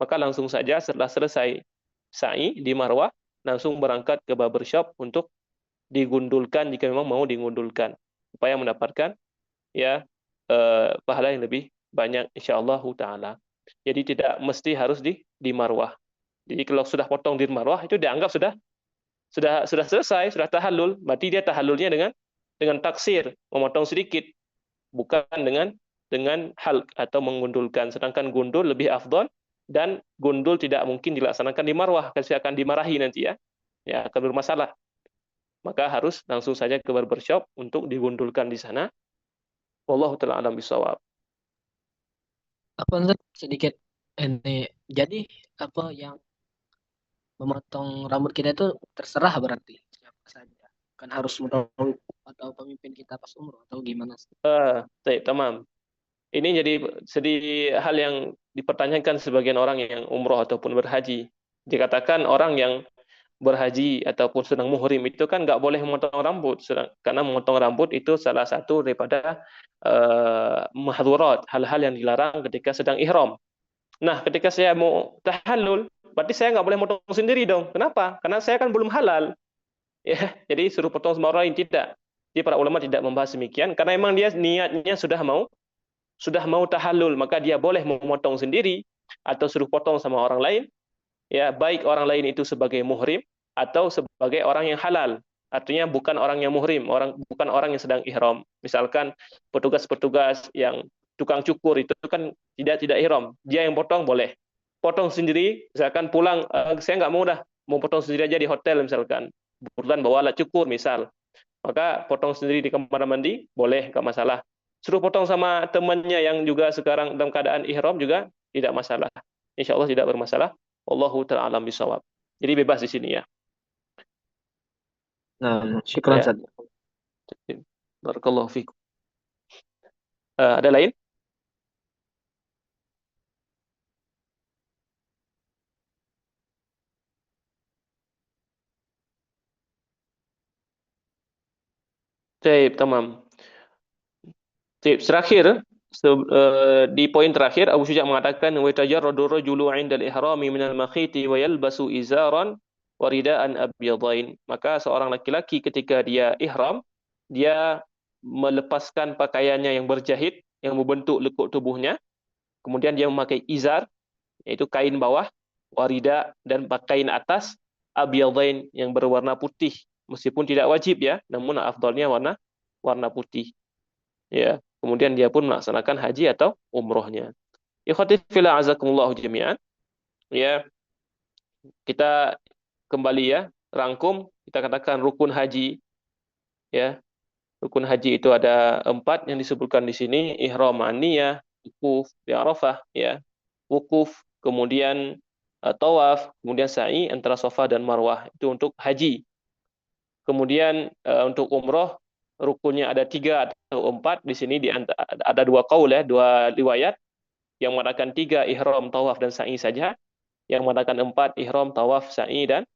maka langsung saja setelah selesai sa'i di Marwah, langsung berangkat ke barbershop untuk digundulkan jika memang mau digundulkan, supaya mendapatkan, ya, pahala yang lebih banyak insyaallah taala. Jadi tidak mesti harus di Marwah. Jadi kalau sudah potong di Marwah itu dianggap sudah selesai, sudah tahallul. Berarti dia tahallulnya dengan taksir, memotong sedikit, bukan dengan halq atau menggundulkan. Sedangkan gundul lebih afdal, dan gundul tidak mungkin dilaksanakan di Marwah, kasi akan dimarahi nanti, ya. Ya, akan bermasalah. Maka harus langsung saja ke barbershop untuk digundulkan di sana. Wallahu taala alam bisawab. Apa Ustaz, sedikit ini. Jadi apa yang memotong rambut kita itu terserah berarti siapa saja. Kan harus memotong atau pemimpin kita pas umroh atau gimana sih? Tamam. Ini jadi hal yang dipertanyakan sebagian orang yang umroh ataupun berhaji. Dikatakan orang yang berhaji ataupun sedang muhrim itu kan nggak boleh memotong rambut, karena memotong rambut itu salah satu daripada mahdhurat, hal-hal yang dilarang ketika sedang ihram. Nah, ketika saya mau tahallul, berarti saya nggak boleh motong sendiri dong. Kenapa? Karena saya kan belum halal. Ya, jadi suruh potong sama orang lain, tidak. Jadi para ulama tidak membahas demikian, karena memang dia niatnya sudah mau tahallul, maka dia boleh memotong sendiri atau suruh potong sama orang lain, ya, baik orang lain itu sebagai muhrim atau sebagai orang yang halal. Artinya bukan orang yang muhrim, bukan orang yang sedang ihram. Misalkan petugas-petugas yang tukang cukur itu kan tidak ihram, dia yang potong boleh. Potong sendiri, misalkan pulang, saya nggak mau potong sendiri aja di hotel misalkan. Kebetulan bawa alat cukur misal. Maka potong sendiri di kamar mandi boleh, nggak masalah. Suruh potong sama temannya yang juga sekarang dalam keadaan ihram juga tidak masalah. Insya Allah tidak bermasalah. Wallahu ta'ala alam bisawab. Jadi bebas di sini, ya. Nah, syukran Ya. Ustaz. Barakallahu fikum. Ada lain? Baik, tamam. Terakhir, di poin terakhir Abu Syuja mengatakan wa tajarradu rajulu 'inda al-ihrami min al-makhiti wa yalbasu izaran wa ridaan abyadain. Maka seorang laki-laki ketika dia ihram, dia melepaskan pakaiannya yang berjahit yang membentuk lekuk tubuhnya, kemudian dia memakai izar, yaitu kain bawah, warida, dan pakaian atas abyadain yang berwarna putih, meskipun tidak wajib, ya, namun afdalnya warna warna putih. Ya, kemudian dia pun melaksanakan haji atau umrohnya. Ikhwati fillah azakumullah jami'an. Ya, kita kembali ya, rangkum, kita katakan rukun haji. Ya, rukun haji itu ada 4 yang disebutkan di sini: ihram, niyah, wukuf di Arafah, ya, wukuf, kemudian tawaf, kemudian sa'i antara Safa dan Marwah. Itu untuk haji. Kemudian untuk umroh rukunnya ada 3 atau 4. Di sini ada 2 qaul ya, 2 riwayat yang mengatakan 3 ihram, tawaf dan sa'i saja, yang mengatakan 4 ihram, tawaf, sa'i dan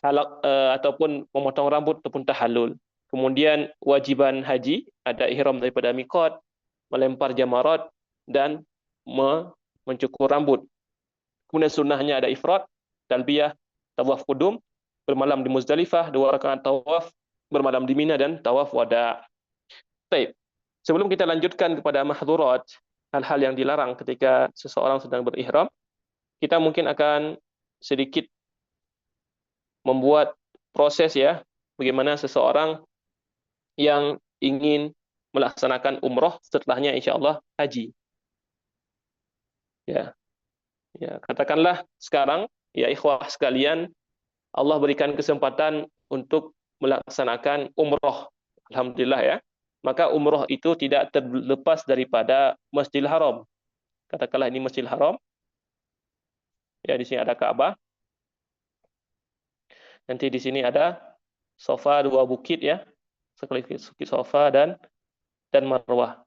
halak ataupun memotong rambut ataupun tahallul. Kemudian wajiban haji ada ihram daripada miqat, melempar jamarat dan mencukur rambut. Kemudian sunnahnya ada ifrat, talbiyah, tawaf qudum, bermalam di Muzdalifah, 2 rakaat tawaf, bermalam di Mina dan tawaf wada. Baik. Sebelum kita lanjutkan kepada mahdhurat, hal-hal yang dilarang ketika seseorang sedang berihram, kita mungkin akan sedikit membuat proses ya, bagaimana seseorang yang ingin melaksanakan umroh setelahnya insyaallah haji. Ya. Ya, katakanlah sekarang ya ikhwah sekalian, Allah berikan kesempatan untuk melaksanakan umroh. Alhamdulillah ya. Maka umroh itu tidak terlepas daripada Masjidil Haram. Katakanlah ini Masjidil Haram. Ya, di sini ada Ka'bah. Nanti di sini ada Safa, 2 bukit ya. Sekaligus bukit Safa dan Marwah.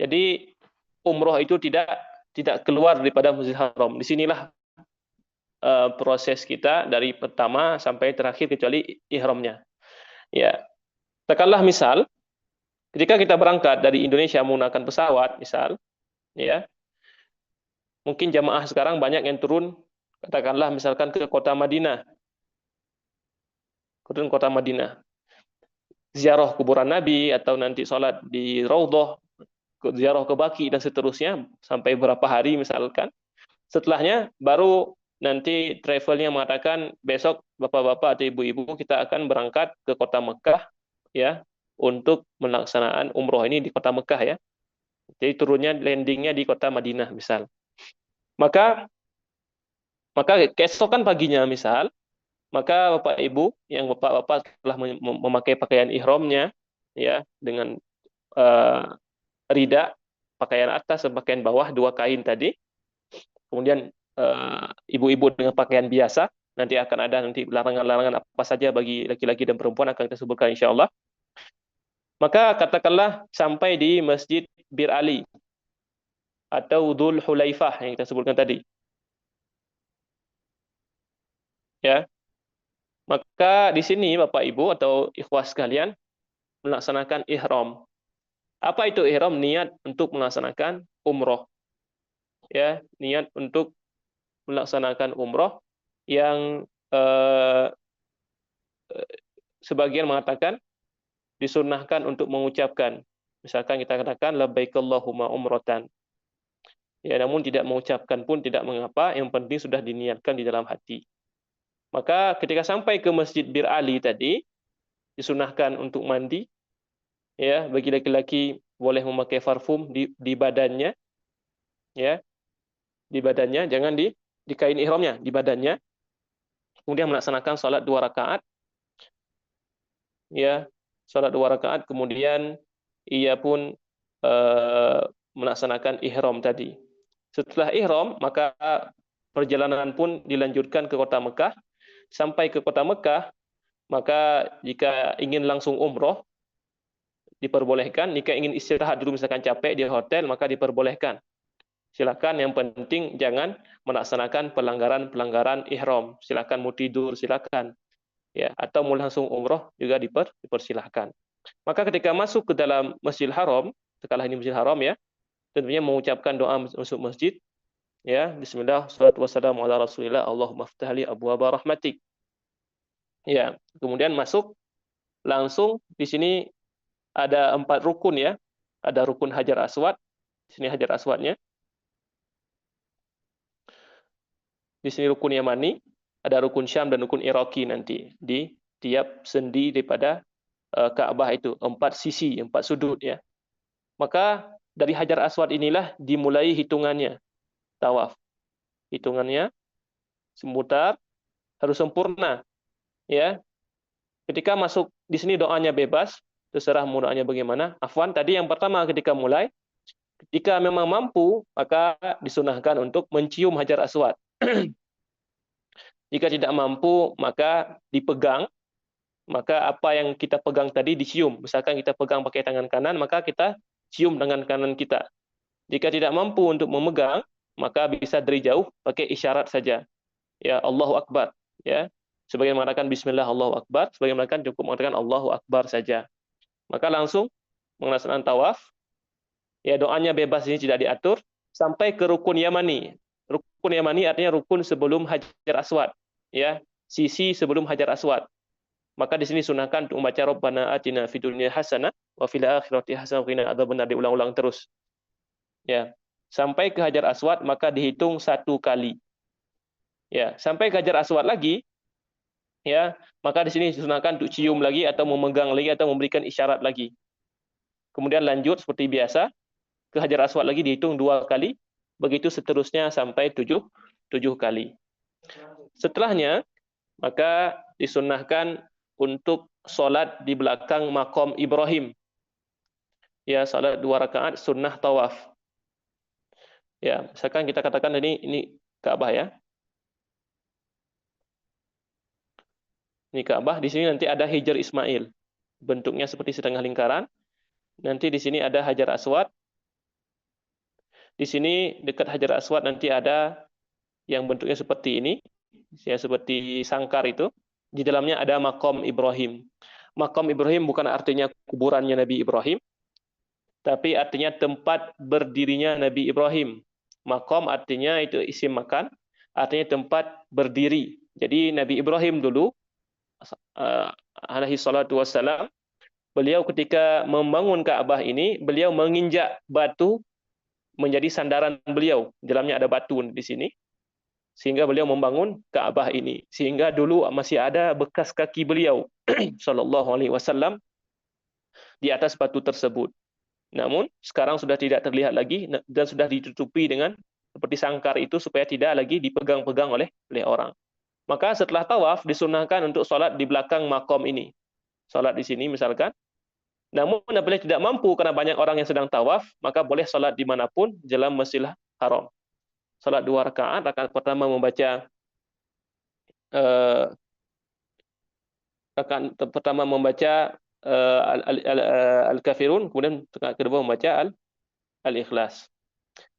Jadi umroh itu tidak keluar daripada Masjidil Haram. Disinilah proses kita dari pertama sampai terakhir kecuali ihramnya. Ya. Katakanlah misal ketika kita berangkat dari Indonesia menggunakan pesawat misal, ya. Mungkin jamaah sekarang banyak yang turun katakanlah misalkan ke kota Madinah. Turun kota Madinah. Ziarah kuburan Nabi atau nanti sholat di Raudhah, ziarah ke Baqi dan seterusnya sampai berapa hari misalkan. Setelahnya baru nanti travelnya mengatakan besok bapak-bapak atau ibu-ibu kita akan berangkat ke kota Mekah ya untuk melaksanaan umroh ini di kota Mekah ya. Jadi turunnya landingnya di kota Madinah misal. Maka keesokan paginya misal, maka bapak ibu yang bapak-bapak telah memakai pakaian ihramnya ya dengan rida, pakaian atas dan pakaian bawah 2 kain tadi. Kemudian ibu-ibu dengan pakaian biasa, nanti akan ada nanti larangan-larangan apa saja bagi laki-laki dan perempuan akan kita sebutkan insyaallah. Maka katakanlah sampai di Masjid Bir Ali atau Dzul Hulaifah yang kita sebutkan tadi. Ya. Maka di sini Bapak Ibu atau ikhwah sekalian melaksanakan ihram. Apa itu ihram? Niat untuk melaksanakan umroh. Ya, niat untuk melaksanakan umroh yang sebagian mengatakan disunnahkan untuk mengucapkan. Misalkan kita katakan labbaik Allahumma umratan. Ya, namun tidak mengucapkan pun tidak mengapa, yang penting sudah diniatkan di dalam hati. Maka ketika sampai ke Masjid Bir Ali tadi, disunahkan untuk mandi. Ya, bagi laki-laki boleh memakai parfum di badannya. Ya, di badannya, jangan di kain ihramnya, di badannya. Kemudian melaksanakan salat 2 rakaat. Ya, salat 2 rakaat, kemudian ia pun melaksanakan ihram tadi. Setelah ihram, maka perjalanan pun dilanjutkan ke kota Mekah. Sampai ke kota Mekah, maka jika ingin langsung umroh, diperbolehkan. Jika ingin istirahat dulu, misalkan capek di hotel, maka diperbolehkan. Silakan, yang penting jangan melaksanakan pelanggaran-pelanggaran ihram. Silakan mau tidur, silakan. Ya, atau mau langsung umroh juga dipersilahkan. Maka ketika masuk ke dalam Masjidil Haram, setelah ini Masjidil Haram ya, tentunya mengucapkan doa masuk masjid. Ya, bismillah, salatu wassalamu ala rasulillah, Allahumma ftahli abwaaba rahmatik. Ya, kemudian masuk langsung di sini ada 4 rukun ya. Ada rukun Hajar Aswad. Di sini Hajar Aswadnya. Di sini rukun Yamani, ada rukun Syam dan rukun Iraqi nanti di tiap sendi daripada Ka'bah itu, 4 sisi, 4 sudut ya. Maka dari Hajar Aswad inilah dimulai hitungannya tawaf. Hitungannya semutar harus sempurna ya. Ketika masuk di sini doanya bebas, terserah mau doanya bagaimana. Afwan, tadi yang pertama ketika mulai, ketika memang mampu, maka disunahkan untuk mencium Hajar Aswad. Jika tidak mampu, maka dipegang. Maka apa yang kita pegang tadi dicium. Misalkan kita pegang pakai tangan kanan, maka kita cium dengan kanan kita. Jika tidak mampu untuk memegang, maka bisa dari jauh pakai isyarat saja. Ya, Allahu Akbar. Ya, sebagian mengatakan Bismillah Allahu Akbar, sebagian mengatakan cukup mengatakan Allahu Akbar saja. Maka langsung melaksanakan tawaf. Ya, doanya bebas, ini tidak diatur sampai ke rukun Yamani. Rukun Yamani artinya rukun sebelum Hajar Aswad. Ya, sisi sebelum Hajar Aswad. Maka di sini sunahkan untuk membaca Rabbana atina fid dunya hasanah wa fil akhirati hasanah wa qina adzabannar, diulang-ulang terus. Ya. Sampai ke Hajar Aswad maka dihitung 1 kali. Ya, sampai ke Hajar Aswad lagi ya, maka di sini sunahkan untuk cium lagi atau memegang lagi atau memberikan isyarat lagi. Kemudian lanjut seperti biasa ke Hajar Aswad lagi dihitung 2 kali, begitu seterusnya sampai 7 kali. Setelahnya maka disunahkan untuk sholat di belakang makom Ibrahim. Ya, sholat 2 rakaat sunnah tawaf. Ya, misalkan kita katakan ini Ka'bah ya. Ini Ka'bah, di sini nanti ada Hijr Ismail. Bentuknya seperti setengah lingkaran. Nanti di sini ada Hajar Aswad. Di sini dekat Hajar Aswad nanti ada yang bentuknya seperti ini. Ya, seperti sangkar itu. Di dalamnya ada makom Ibrahim. Makom Ibrahim bukan artinya kuburannya Nabi Ibrahim, tapi artinya tempat berdirinya Nabi Ibrahim. Makom artinya itu isim makan, artinya tempat berdiri. Jadi Nabi Ibrahim dulu, alaihi salatu wassalam, beliau ketika membangun Ka'bah ini, beliau menginjak batu menjadi sandaran beliau. Di dalamnya ada batu di sini. Sehingga beliau membangun Ka'bah ini. Sehingga dulu masih ada bekas kaki beliau sallallahu alaihi wasallam di atas batu tersebut. Namun sekarang sudah tidak terlihat lagi dan sudah ditutupi dengan seperti sangkar itu supaya tidak lagi dipegang-pegang oleh orang. Maka setelah tawaf disunahkan untuk sholat di belakang makom ini. Sholat di sini misalkan. Namun apabila tidak mampu karena banyak orang yang sedang tawaf, maka boleh sholat dimanapun dalam Masjidil Haram. Salat 2 rakaat, rakaat pertama membaca Al-Kafirun, kemudian rakaat kedua membaca Al-Ikhlas.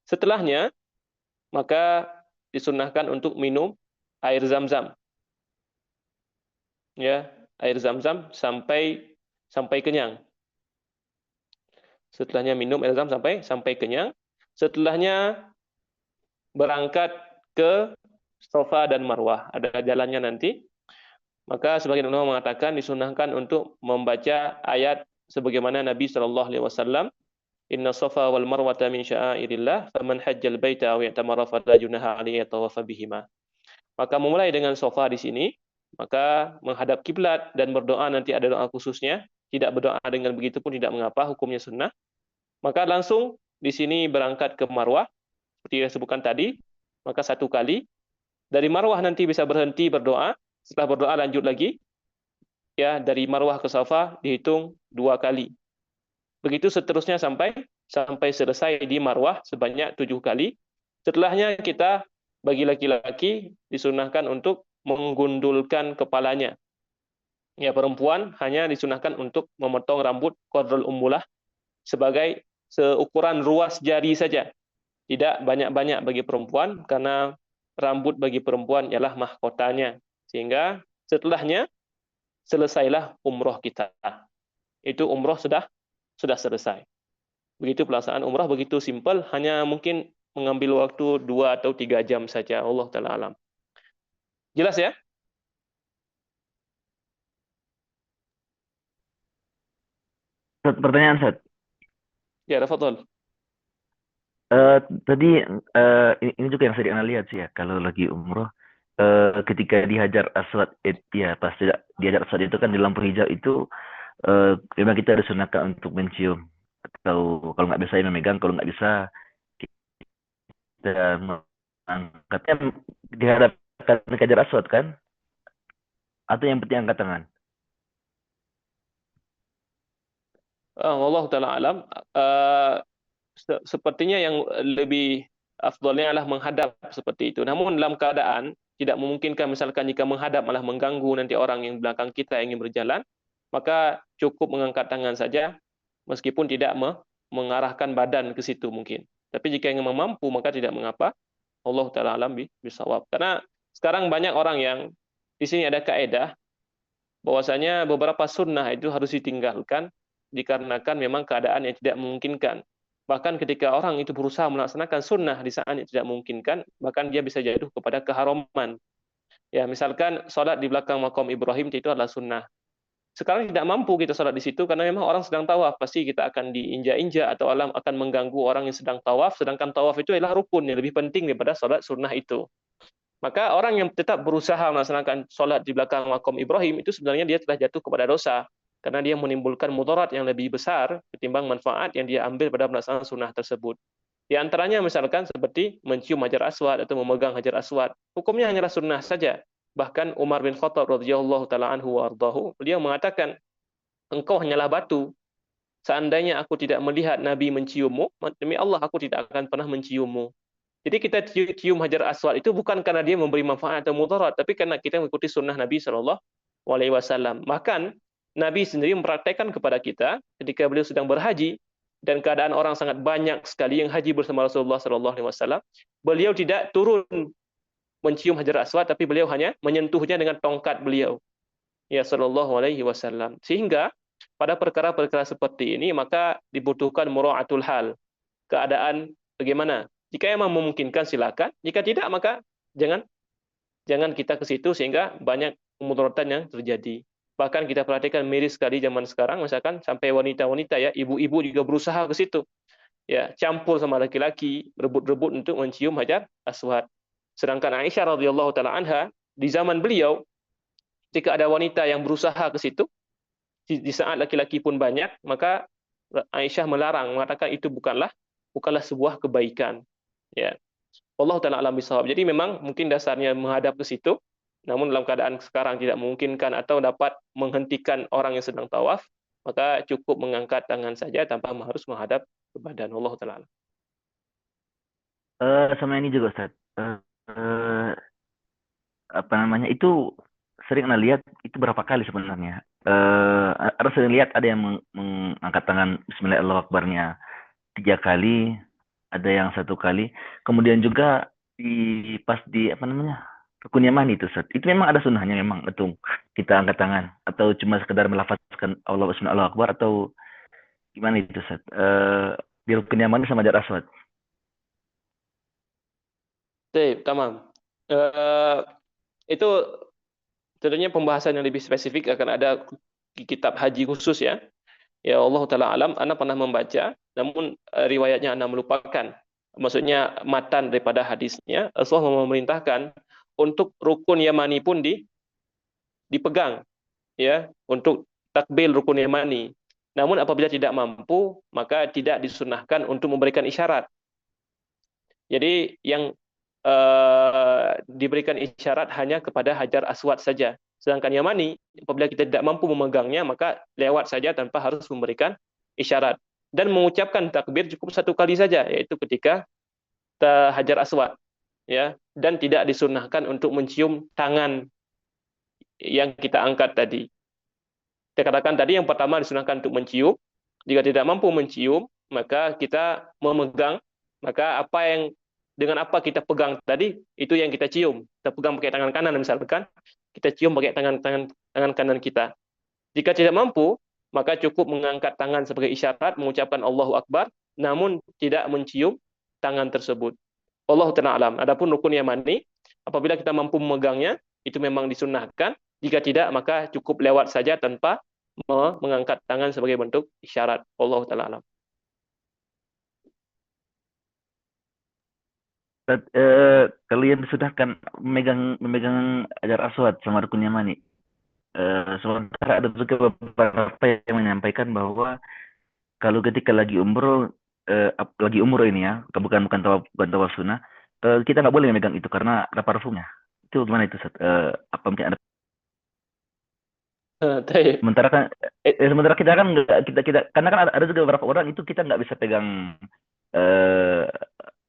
Setelahnya maka disunahkan untuk minum air Zam-Zam. Ya, air Zam-Zam sampai kenyang. Setelahnya minum air Zam sampai kenyang. Setelahnya berangkat ke Safa dan Marwah. Ada jalannya nanti. Maka sebagian ulama mengatakan disunahkan untuk membaca ayat sebagaimana Nabi sallallahu alaihi wasallam, "Inna Safa wal Marwata min sya'airillah, faman hajjal baita aw i'tamara fala junaha alaihi yatawafa bihima." Maka memulai dengan Safa di sini, maka menghadap kiblat dan berdoa, nanti ada doa khususnya. Tidak berdoa dengan begitu pun tidak mengapa, hukumnya sunnah. Maka langsung di sini berangkat ke Marwah seperti yang disebutkan tadi, maka 1 kali. Dari Marwah nanti bisa berhenti berdoa, setelah berdoa lanjut lagi. Ya, dari Marwah ke Safa dihitung 2 kali. Begitu seterusnya sampai selesai di Marwah sebanyak 7 kali. Setelahnya kita bagi laki-laki disunahkan untuk menggundulkan kepalanya. Ya, perempuan hanya disunahkan untuk memotong rambut qadrul ummulah sebagai seukuran ruas jari saja. Tidak banyak-banyak bagi perempuan, karena rambut bagi perempuan ialah mahkotanya. Sehingga setelahnya selesailah umroh kita. Itu umroh sudah selesai. Begitu pelaksanaan umroh, begitu simpel, hanya mungkin mengambil waktu 2 atau 3 jam saja. Allah Ta'ala alam. Jelas ya? Pertanyaan, Ustaz. Ya, tafadhol. Tadi ini juga yang sering Anda lihat sih ya, kalau lagi umroh, ketika di Hajar Aswad, ya pas di Hajar Aswad itu kan di lampu hijau itu memang kita disunahkan untuk mencium, atau kalau nggak bisa ya memegang, kalau nggak bisa kita mengangkatnya dihadapkan ke Hajar Aswad kan, atau yang penting angkat tangan. Wallahu taala alam. Sepertinya yang lebih afdolnya adalah menghadap seperti itu. Namun dalam keadaan tidak memungkinkan, misalkan jika menghadap malah mengganggu nanti orang yang belakang kita yang ingin berjalan, maka cukup mengangkat tangan saja, meskipun tidak mengarahkan badan ke situ mungkin. Tapi jika ingin mampu maka tidak mengapa. Allah taala alam bisawab. Karena sekarang banyak orang yang di sini ada kaidah bahwasanya beberapa sunnah itu harus ditinggalkan dikarenakan memang keadaan yang tidak memungkinkan. Bahkan ketika orang itu berusaha melaksanakan sunnah di saat yang tidak memungkinkan, bahkan dia bisa jatuh kepada keharaman. Ya, misalkan sholat di belakang makam Ibrahim itu adalah sunnah. Sekarang tidak mampu kita sholat di situ karena memang orang sedang tawaf, pasti kita akan diinjak-injak atau alam akan mengganggu orang yang sedang tawaf, sedangkan tawaf itu adalah rukun yang lebih penting daripada sholat sunnah itu. Maka orang yang tetap berusaha melaksanakan sholat di belakang makam Ibrahim itu sebenarnya dia telah jatuh kepada dosa, karena dia menimbulkan mudarat yang lebih besar ketimbang manfaat yang dia ambil pada melaksanakan sunnah tersebut. Di antaranya misalkan seperti mencium hajar aswad atau memegang hajar aswad, hukumnya hanyalah sunnah saja. Bahkan Umar bin Khattab radhiyallahu taala anhu wardahu, beliau mengatakan, engkau hanyalah batu. Seandainya aku tidak melihat Nabi menciummu, demi Allah aku tidak akan pernah menciummu. Jadi kita cium hajar aswad itu bukan karena dia memberi manfaat atau mudarat, tapi karena kita mengikuti sunnah Nabi Shallallahu Alaihi Wasallam. Bahkan Nabi sendiri mempraktekkan kepada kita ketika beliau sedang berhaji dan keadaan orang sangat banyak sekali yang haji bersama Rasulullah Shallallahu Alaihi Wasallam, beliau tidak turun mencium hajar aswad, tapi beliau hanya menyentuhnya dengan tongkat beliau, ya Shallallahu Alaihi Wasallam. Sehingga pada perkara-perkara seperti ini maka dibutuhkan muraatul hal, keadaan bagaimana. Jika memang memungkinkan silakan, jika tidak maka jangan jangan kita ke situ sehingga banyak kemudaratan yang terjadi. Bahkan kita perhatikan miris sekali zaman sekarang, misalkan sampai wanita-wanita ya, ibu-ibu juga berusaha ke situ. Ya, campur sama laki-laki, rebut-rebut untuk mencium hajar aswad. Sedangkan Aisyah radhiyallahu taala anha di zaman beliau ketika ada wanita yang berusaha ke situ, di saat laki-laki pun banyak, maka Aisyah melarang, mengatakan itu bukanlah sebuah kebaikan. Ya, Allah taala alam bisawab. Jadi memang mungkin dasarnya menghadap ke situ, namun dalam keadaan sekarang tidak memungkinkan atau dapat menghentikan orang yang sedang tawaf, maka cukup mengangkat tangan saja tanpa harus menghadap ke badan. Allah taala alam. Sama ini juga Ustaz. Eh, apa namanya itu, sering Anda lihat itu berapa kali sebenarnya? Ada sering lihat ada yang mengangkat tangan Bismillah Allahu Akbarnya 3 kali, ada yang 1 kali. Kemudian juga pas di apa namanya rukun Yamani itu Ustaz. Itu memang ada sunnahnya memang itu kita angkat tangan, atau cuma sekedar melafazkan Allah Bismillah Allahu Akbar, atau gimana itu Ustaz? Di rukun Yamani sama Hajar Aswad. Baik, tamam. Itu tentunya pembahasan yang lebih spesifik akan ada di kitab haji khusus ya. Ya Allah taala alam, Anda pernah membaca, namun riwayatnya Anda melupakan. Maksudnya matan daripada hadisnya, Rasulullah memerintahkan untuk rukun Yamani pun dipegang, ya, untuk takbil rukun Yamani. Namun apabila tidak mampu, maka tidak disunahkan untuk memberikan isyarat. Jadi yang diberikan isyarat hanya kepada hajar aswad saja. Sedangkan Yamani, apabila kita tidak mampu memegangnya, maka lewat saja tanpa harus memberikan isyarat. Dan mengucapkan takbir cukup 1 kali saja, yaitu ketika hajar aswad. Ya, dan tidak disunahkan untuk mencium tangan yang kita angkat tadi. Kita katakan tadi yang pertama disunahkan untuk mencium. Jika tidak mampu mencium, maka kita memegang. Maka dengan apa kita pegang tadi, itu yang kita cium. Kita pegang pakai tangan kanan misalkan, kita cium pakai tangan kanan kita. Jika tidak mampu, maka cukup mengangkat tangan sebagai isyarat, mengucapkan Allahu Akbar, namun tidak mencium tangan tersebut. Allah taala alam. Adapun rukun Yamani, apabila kita mampu memegangnya, itu memang disunnahkan. Jika tidak, maka cukup lewat saja tanpa mengangkat tangan sebagai bentuk isyarat. Allah taala alam. Kalian disudahkan memegang Hajar Aswad sama rukun Yamani. Sementara ada juga beberapa yang menyampaikan bahwa kalau ketika lagi umroh, lagi umroh ini ya, bukan tawaf sunnah, kita nggak boleh megang itu karena ada parfumnya. Itu gimana itu, Ustaz? Apa mungkin ada Taib. sementara kan Eh, sementara kita kan nggak kita karena kan ada juga beberapa orang itu kita nggak bisa pegang eh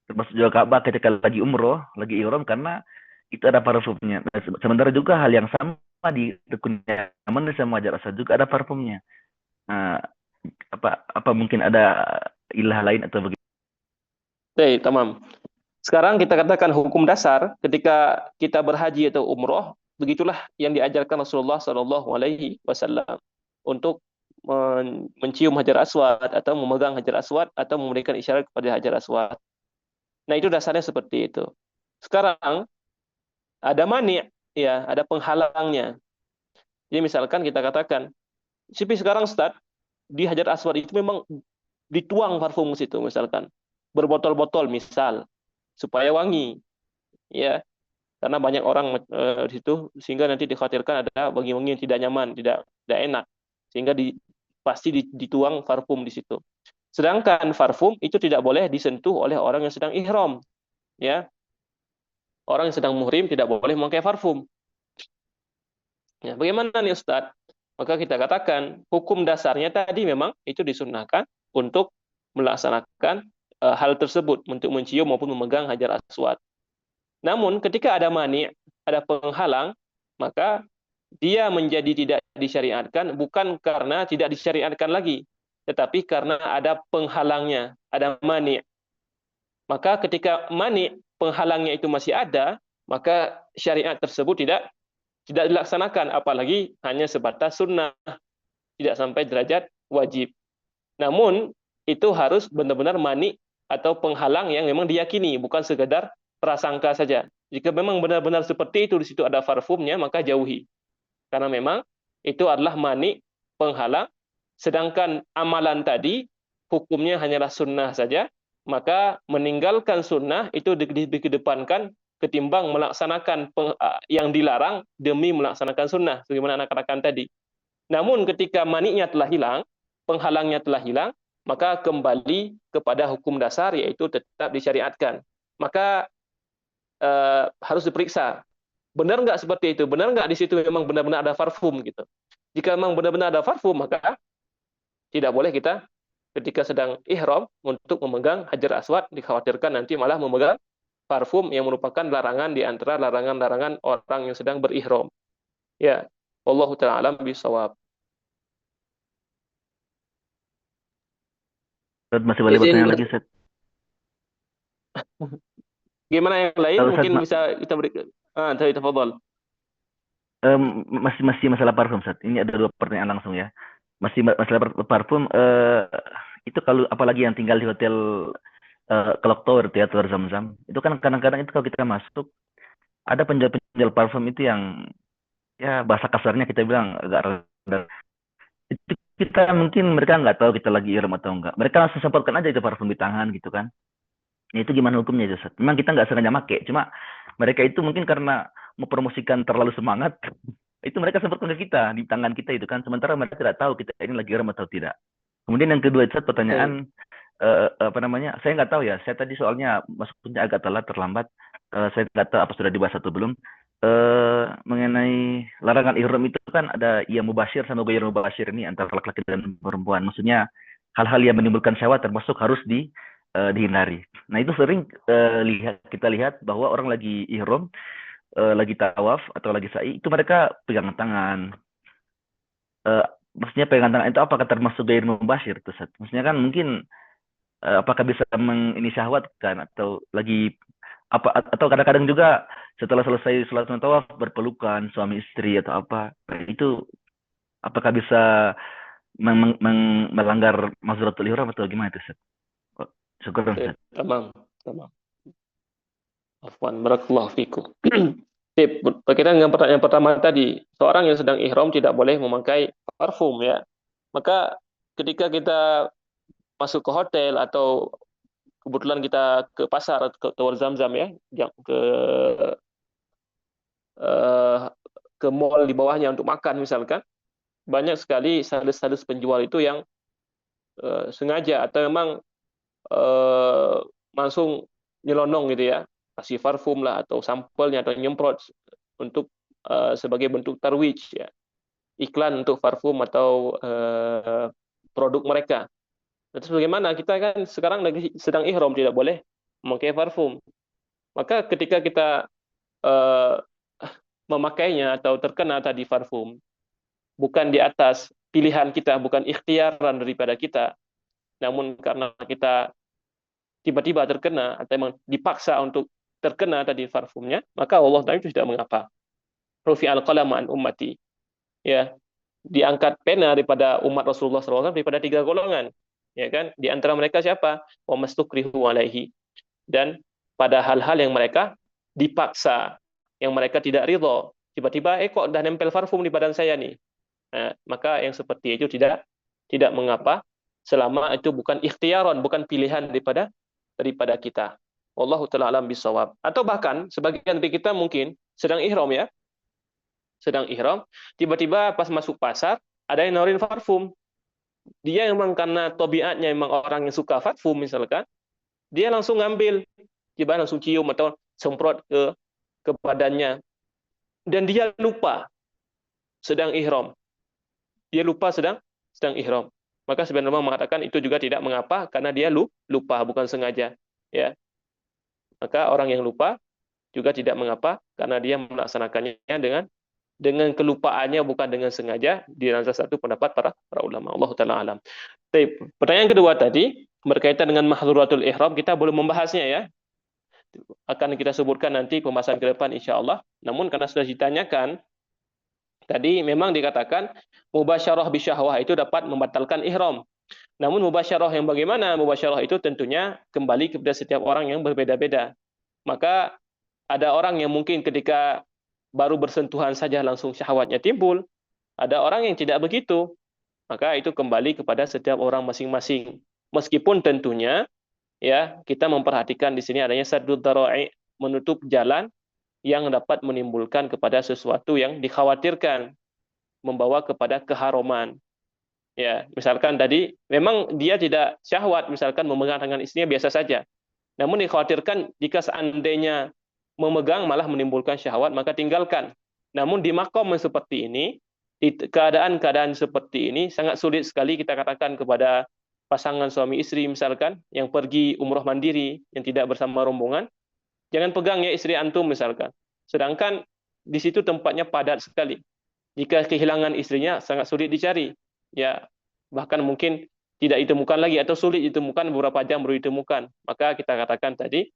termasuk juga Ka'bah ketika lagi umroh, lagi ihram karena itu ada parfumnya. Nah, sementara juga hal yang sama di Rukun Yaman sama Hajar Aswad juga ada parfumnya. Nah, apa mungkin ada ilah lain atau begitu? Taib, tamam. Sekarang kita katakan hukum dasar ketika kita berhaji atau umroh, begitulah yang diajarkan Rasulullah Shallallahu Alaihi Wasallam untuk mencium hajar aswad atau memegang hajar aswad atau memberikan isyarat kepada hajar aswad. Nah itu dasarnya seperti itu. Sekarang ada mani, ya ada penghalangnya. Jadi misalkan kita katakan, sekarang Ustaz, di hajar aswad itu memang dituang parfum situ misalkan berbotol-botol misal supaya wangi, ya karena banyak orang di situ sehingga nanti dikhawatirkan ada wangi-wangi yang tidak nyaman, tidak enak, sehingga pasti dituang parfum di situ. Sedangkan parfum itu tidak boleh disentuh oleh orang yang sedang ihram, ya. Orang yang sedang muhrim tidak boleh memakai parfum. Ya, bagaimana nih Ustadz? Maka kita katakan hukum dasarnya tadi memang itu disunnahkan untuk melaksanakan hal tersebut untuk mencium maupun memegang hajar aswad. Namun ketika ada mani, ada penghalang, maka dia menjadi tidak disyariatkan bukan karena tidak disyariatkan lagi, tetapi karena ada penghalangnya, ada mani. Maka ketika mani penghalangnya itu masih ada, maka syariat tersebut tidak dilaksanakan, apalagi hanya sebatas sunnah, tidak sampai derajat wajib. Namun itu harus benar-benar mani atau penghalang yang memang diyakini, bukan sekedar prasangka saja. Jika memang benar-benar seperti itu, di situ ada parfumnya, maka jauhi. Karena memang itu adalah mani penghalang, sedangkan amalan tadi hukumnya hanyalah sunnah saja, maka meninggalkan sunnah itu dikedepankan ketimbang melaksanakan yang dilarang demi melaksanakan sunnah, sebagaimana anak katakan tadi. Namun ketika maninya telah hilang, penghalangnya telah hilang, maka kembali kepada hukum dasar, yaitu tetap disyariatkan. Maka harus diperiksa, benar nggak seperti itu? Benar nggak di situ memang benar-benar ada parfum gitu? Jika memang benar-benar ada parfum, maka tidak boleh kita ketika sedang ihram untuk memegang hajar aswad, dikhawatirkan nanti malah memegang parfum yang merupakan larangan di antara larangan-larangan orang yang sedang berihram. Ya, wallahu ta'ala alam bisawab. Masih boleh Izin bertanya lagi, Ustaz? Gimana yang lain? Kalau Ustaz, Mungkin bisa kita beri. Tafadhol. masih masalah parfum, Ustaz. Ini ada dua pertanyaan langsung ya. Masih masalah parfum, itu kalau apalagi yang tinggal di hotel Clock Tower, Teater Zam-Zam, itu kan kadang-kadang itu kalau kita masuk ada penjual-penjual parfum itu yang ya bahasa kasarnya kita bilang agak rendah. Itu kita mungkin mereka nggak tahu kita lagi ihram atau enggak. Mereka langsung semprotkan aja itu parfum di tangan gitu kan. Nah, itu gimana hukumnya, Ustaz? Memang kita nggak sengaja make, cuma mereka itu mungkin karena mempromosikan terlalu semangat, itu mereka semprotkan ke kita di tangan kita itu kan. Sementara mereka tidak tahu kita ini lagi ihram atau tidak. Kemudian yang kedua, Ustaz, pertanyaan apa namanya? Saya nggak tahu ya. Saya tadi soalnya masuknya agak telat, terlambat. Saya nggak tahu apa sudah dibahas atau belum. Mengenai larangan ihram itu kan ada yang mubashir sama ghairu mubashir ini antara laki-laki dan perempuan. Maksudnya hal-hal yang menimbulkan syahwat termasuk harus dihindari. Nah itu sering kita lihat bahwa orang lagi ihram, lagi tawaf atau lagi sa'i, itu mereka pegang tangan. Maksudnya pegang tangan itu apakah termasuk ghairu mubashir? Maksudnya kan mungkin apakah bisa ini syahwat kan atau lagi apa atau kadang-kadang juga setelah selesai sholat tawaf berpelukan suami istri atau apa, itu apakah bisa melanggar mazharatul ihram atau gimana itu, Ustaz? Syukur, Ustaz. Tamam, tamam. Afwan, barakallahu fikum. Tip, berkaitan dengan pertanyaan pertama tadi, seorang yang sedang ihram tidak boleh memakai parfum ya. Maka ketika kita masuk ke hotel atau kebetulan kita ke pasar, ke Tower Zam-Zam ya, yang ke ke mall di bawahnya untuk makan misalkan, banyak sekali sales-sales penjual itu yang sengaja atau memang eh, langsung nyelonong gitu ya, kasih parfum lah atau sampelnya atau nyemprot untuk sebagai bentuk tarwij ya, iklan untuk parfum atau produk mereka. Terus bagaimana? Kita kan sekarang lagi sedang ihram, tidak boleh memakai parfum. Maka ketika kita eh, memakainya atau terkena tadi parfum, bukan di atas pilihan kita, bukan ikhtiaran daripada kita, namun karena kita tiba-tiba terkena atau memang dipaksa untuk terkena tadi parfumnya, maka Allah Taala itu tidak mengapa. Rufi al-qalam an ummati. Ya, diangkat pena daripada umat Rasulullah SAW daripada tiga golongan. Ya kan? Di antara mereka siapa? Wa mastukrihu alaihi. Dan pada hal-hal yang mereka dipaksa, yang mereka tidak ridho. Tiba-tiba, kok udah nempel parfum di badan saya nih. Nah, maka yang seperti itu tidak mengapa selama itu bukan ikhtiaron, bukan pilihan daripada kita. Wallahu taala alam bisawab. Atau bahkan sebagian dari kita mungkin sedang ihram ya, sedang ihram, tiba-tiba pas masuk pasar ada yang nawarin parfum. Dia memang karena tabiatnya memang orang yang suka parfum misalkan, dia langsung ngambil, tiba langsung cium atau semprot ke badannya, dan dia lupa sedang ihram. Dia lupa sedang ihram. Maka sebenarnya mengatakan itu juga tidak mengapa karena dia lupa, bukan sengaja. Ya, maka orang yang lupa juga tidak mengapa karena dia melaksanakannya dengan kelupaannya, bukan dengan sengaja, di dalam salah satu pendapat para ulama. Allah taala alam. Pertanyaan kedua tadi berkaitan dengan mahdhuratul ihram, kita belum membahasnya ya. Akan kita sebutkan nanti pembahasan ke depan insya Allah. Namun karena sudah ditanyakan, tadi memang dikatakan mubasyarah bisyahwah itu dapat membatalkan ihram. Namun mubasyarah yang bagaimana? Mubasyarah itu tentunya kembali kepada setiap orang yang berbeda-beda. Maka ada orang yang mungkin ketika baru bersentuhan saja langsung syahwatnya timbul. Ada orang yang tidak begitu. Maka itu kembali kepada setiap orang masing-masing. Meskipun tentunya ya kita memperhatikan di sini adanya saddud dzara'i, menutup jalan yang dapat menimbulkan kepada sesuatu yang dikhawatirkan, membawa kepada keharuman. Ya, misalkan tadi memang dia tidak syahwat, misalkan memegang tangan istrinya biasa saja. Namun dikhawatirkan jika seandainya memegang malah menimbulkan syahwat, maka tinggalkan. Namun di makom seperti ini, di keadaan-keadaan seperti ini sangat sulit sekali kita katakan kepada pasangan suami istri misalkan yang pergi umroh mandiri yang tidak bersama rombongan, jangan pegang ya istri antum misalkan. Sedangkan di situ tempatnya padat sekali. Jika kehilangan istrinya sangat sulit dicari. Ya, bahkan mungkin tidak ditemukan lagi atau sulit ditemukan, beberapa jam baru ditemukan. Maka kita katakan tadi,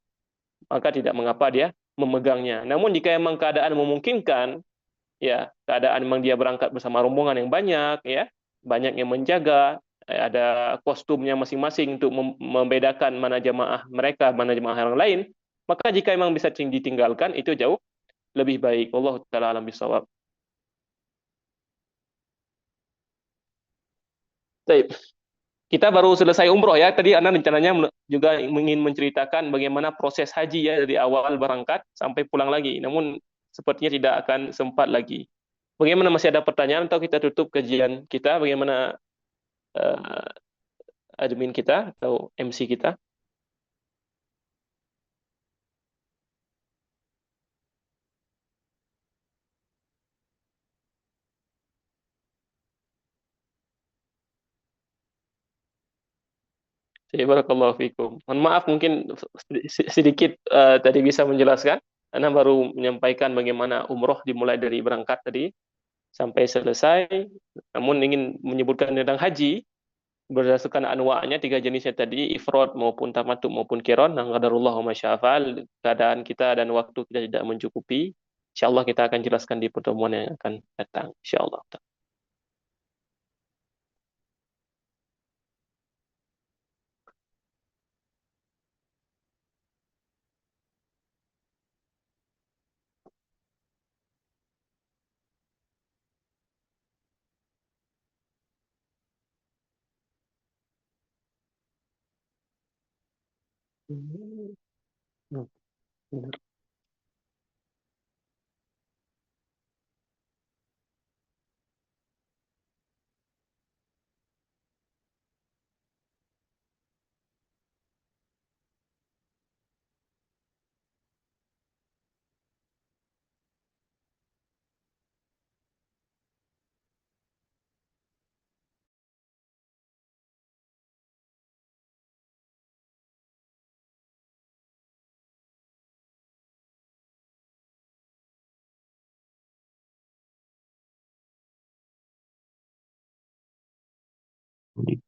maka tidak mengapa dia memegangnya. Namun jika memang keadaan memungkinkan, ya keadaan memang dia berangkat bersama rombongan yang banyak, ya banyak yang menjaga, ada kostumnya masing-masing untuk membedakan mana jamaah mereka, mana jamaah yang lain, maka jika memang bisa ditinggalkan itu jauh lebih baik. Allah taala alam bisawab. Baik. Kita baru selesai umroh ya. Tadi Anda rencananya juga ingin menceritakan bagaimana proses haji ya dari awal berangkat sampai pulang lagi. Namun sepertinya tidak akan sempat lagi. Bagaimana, masih ada pertanyaan atau kita tutup kajian kita? Bagaimana uh, admin kita atau MC kita? Jadi barakallahu fikum. Mohon maaf mungkin sedikit tadi bisa menjelaskan. Anda baru menyampaikan bagaimana umroh dimulai dari berangkat tadi sampai selesai. Namun ingin menyebutkan tentang haji berdasarkan anwa'nya, tiga jenisnya tadi, ifrad maupun tamattu maupun kiron. Nah, qadarullah wa masyafal, keadaan kita dan waktu kita tidak mencukupi. Insyaallah kita akan jelaskan di pertemuan yang akan datang. Insyaallah. di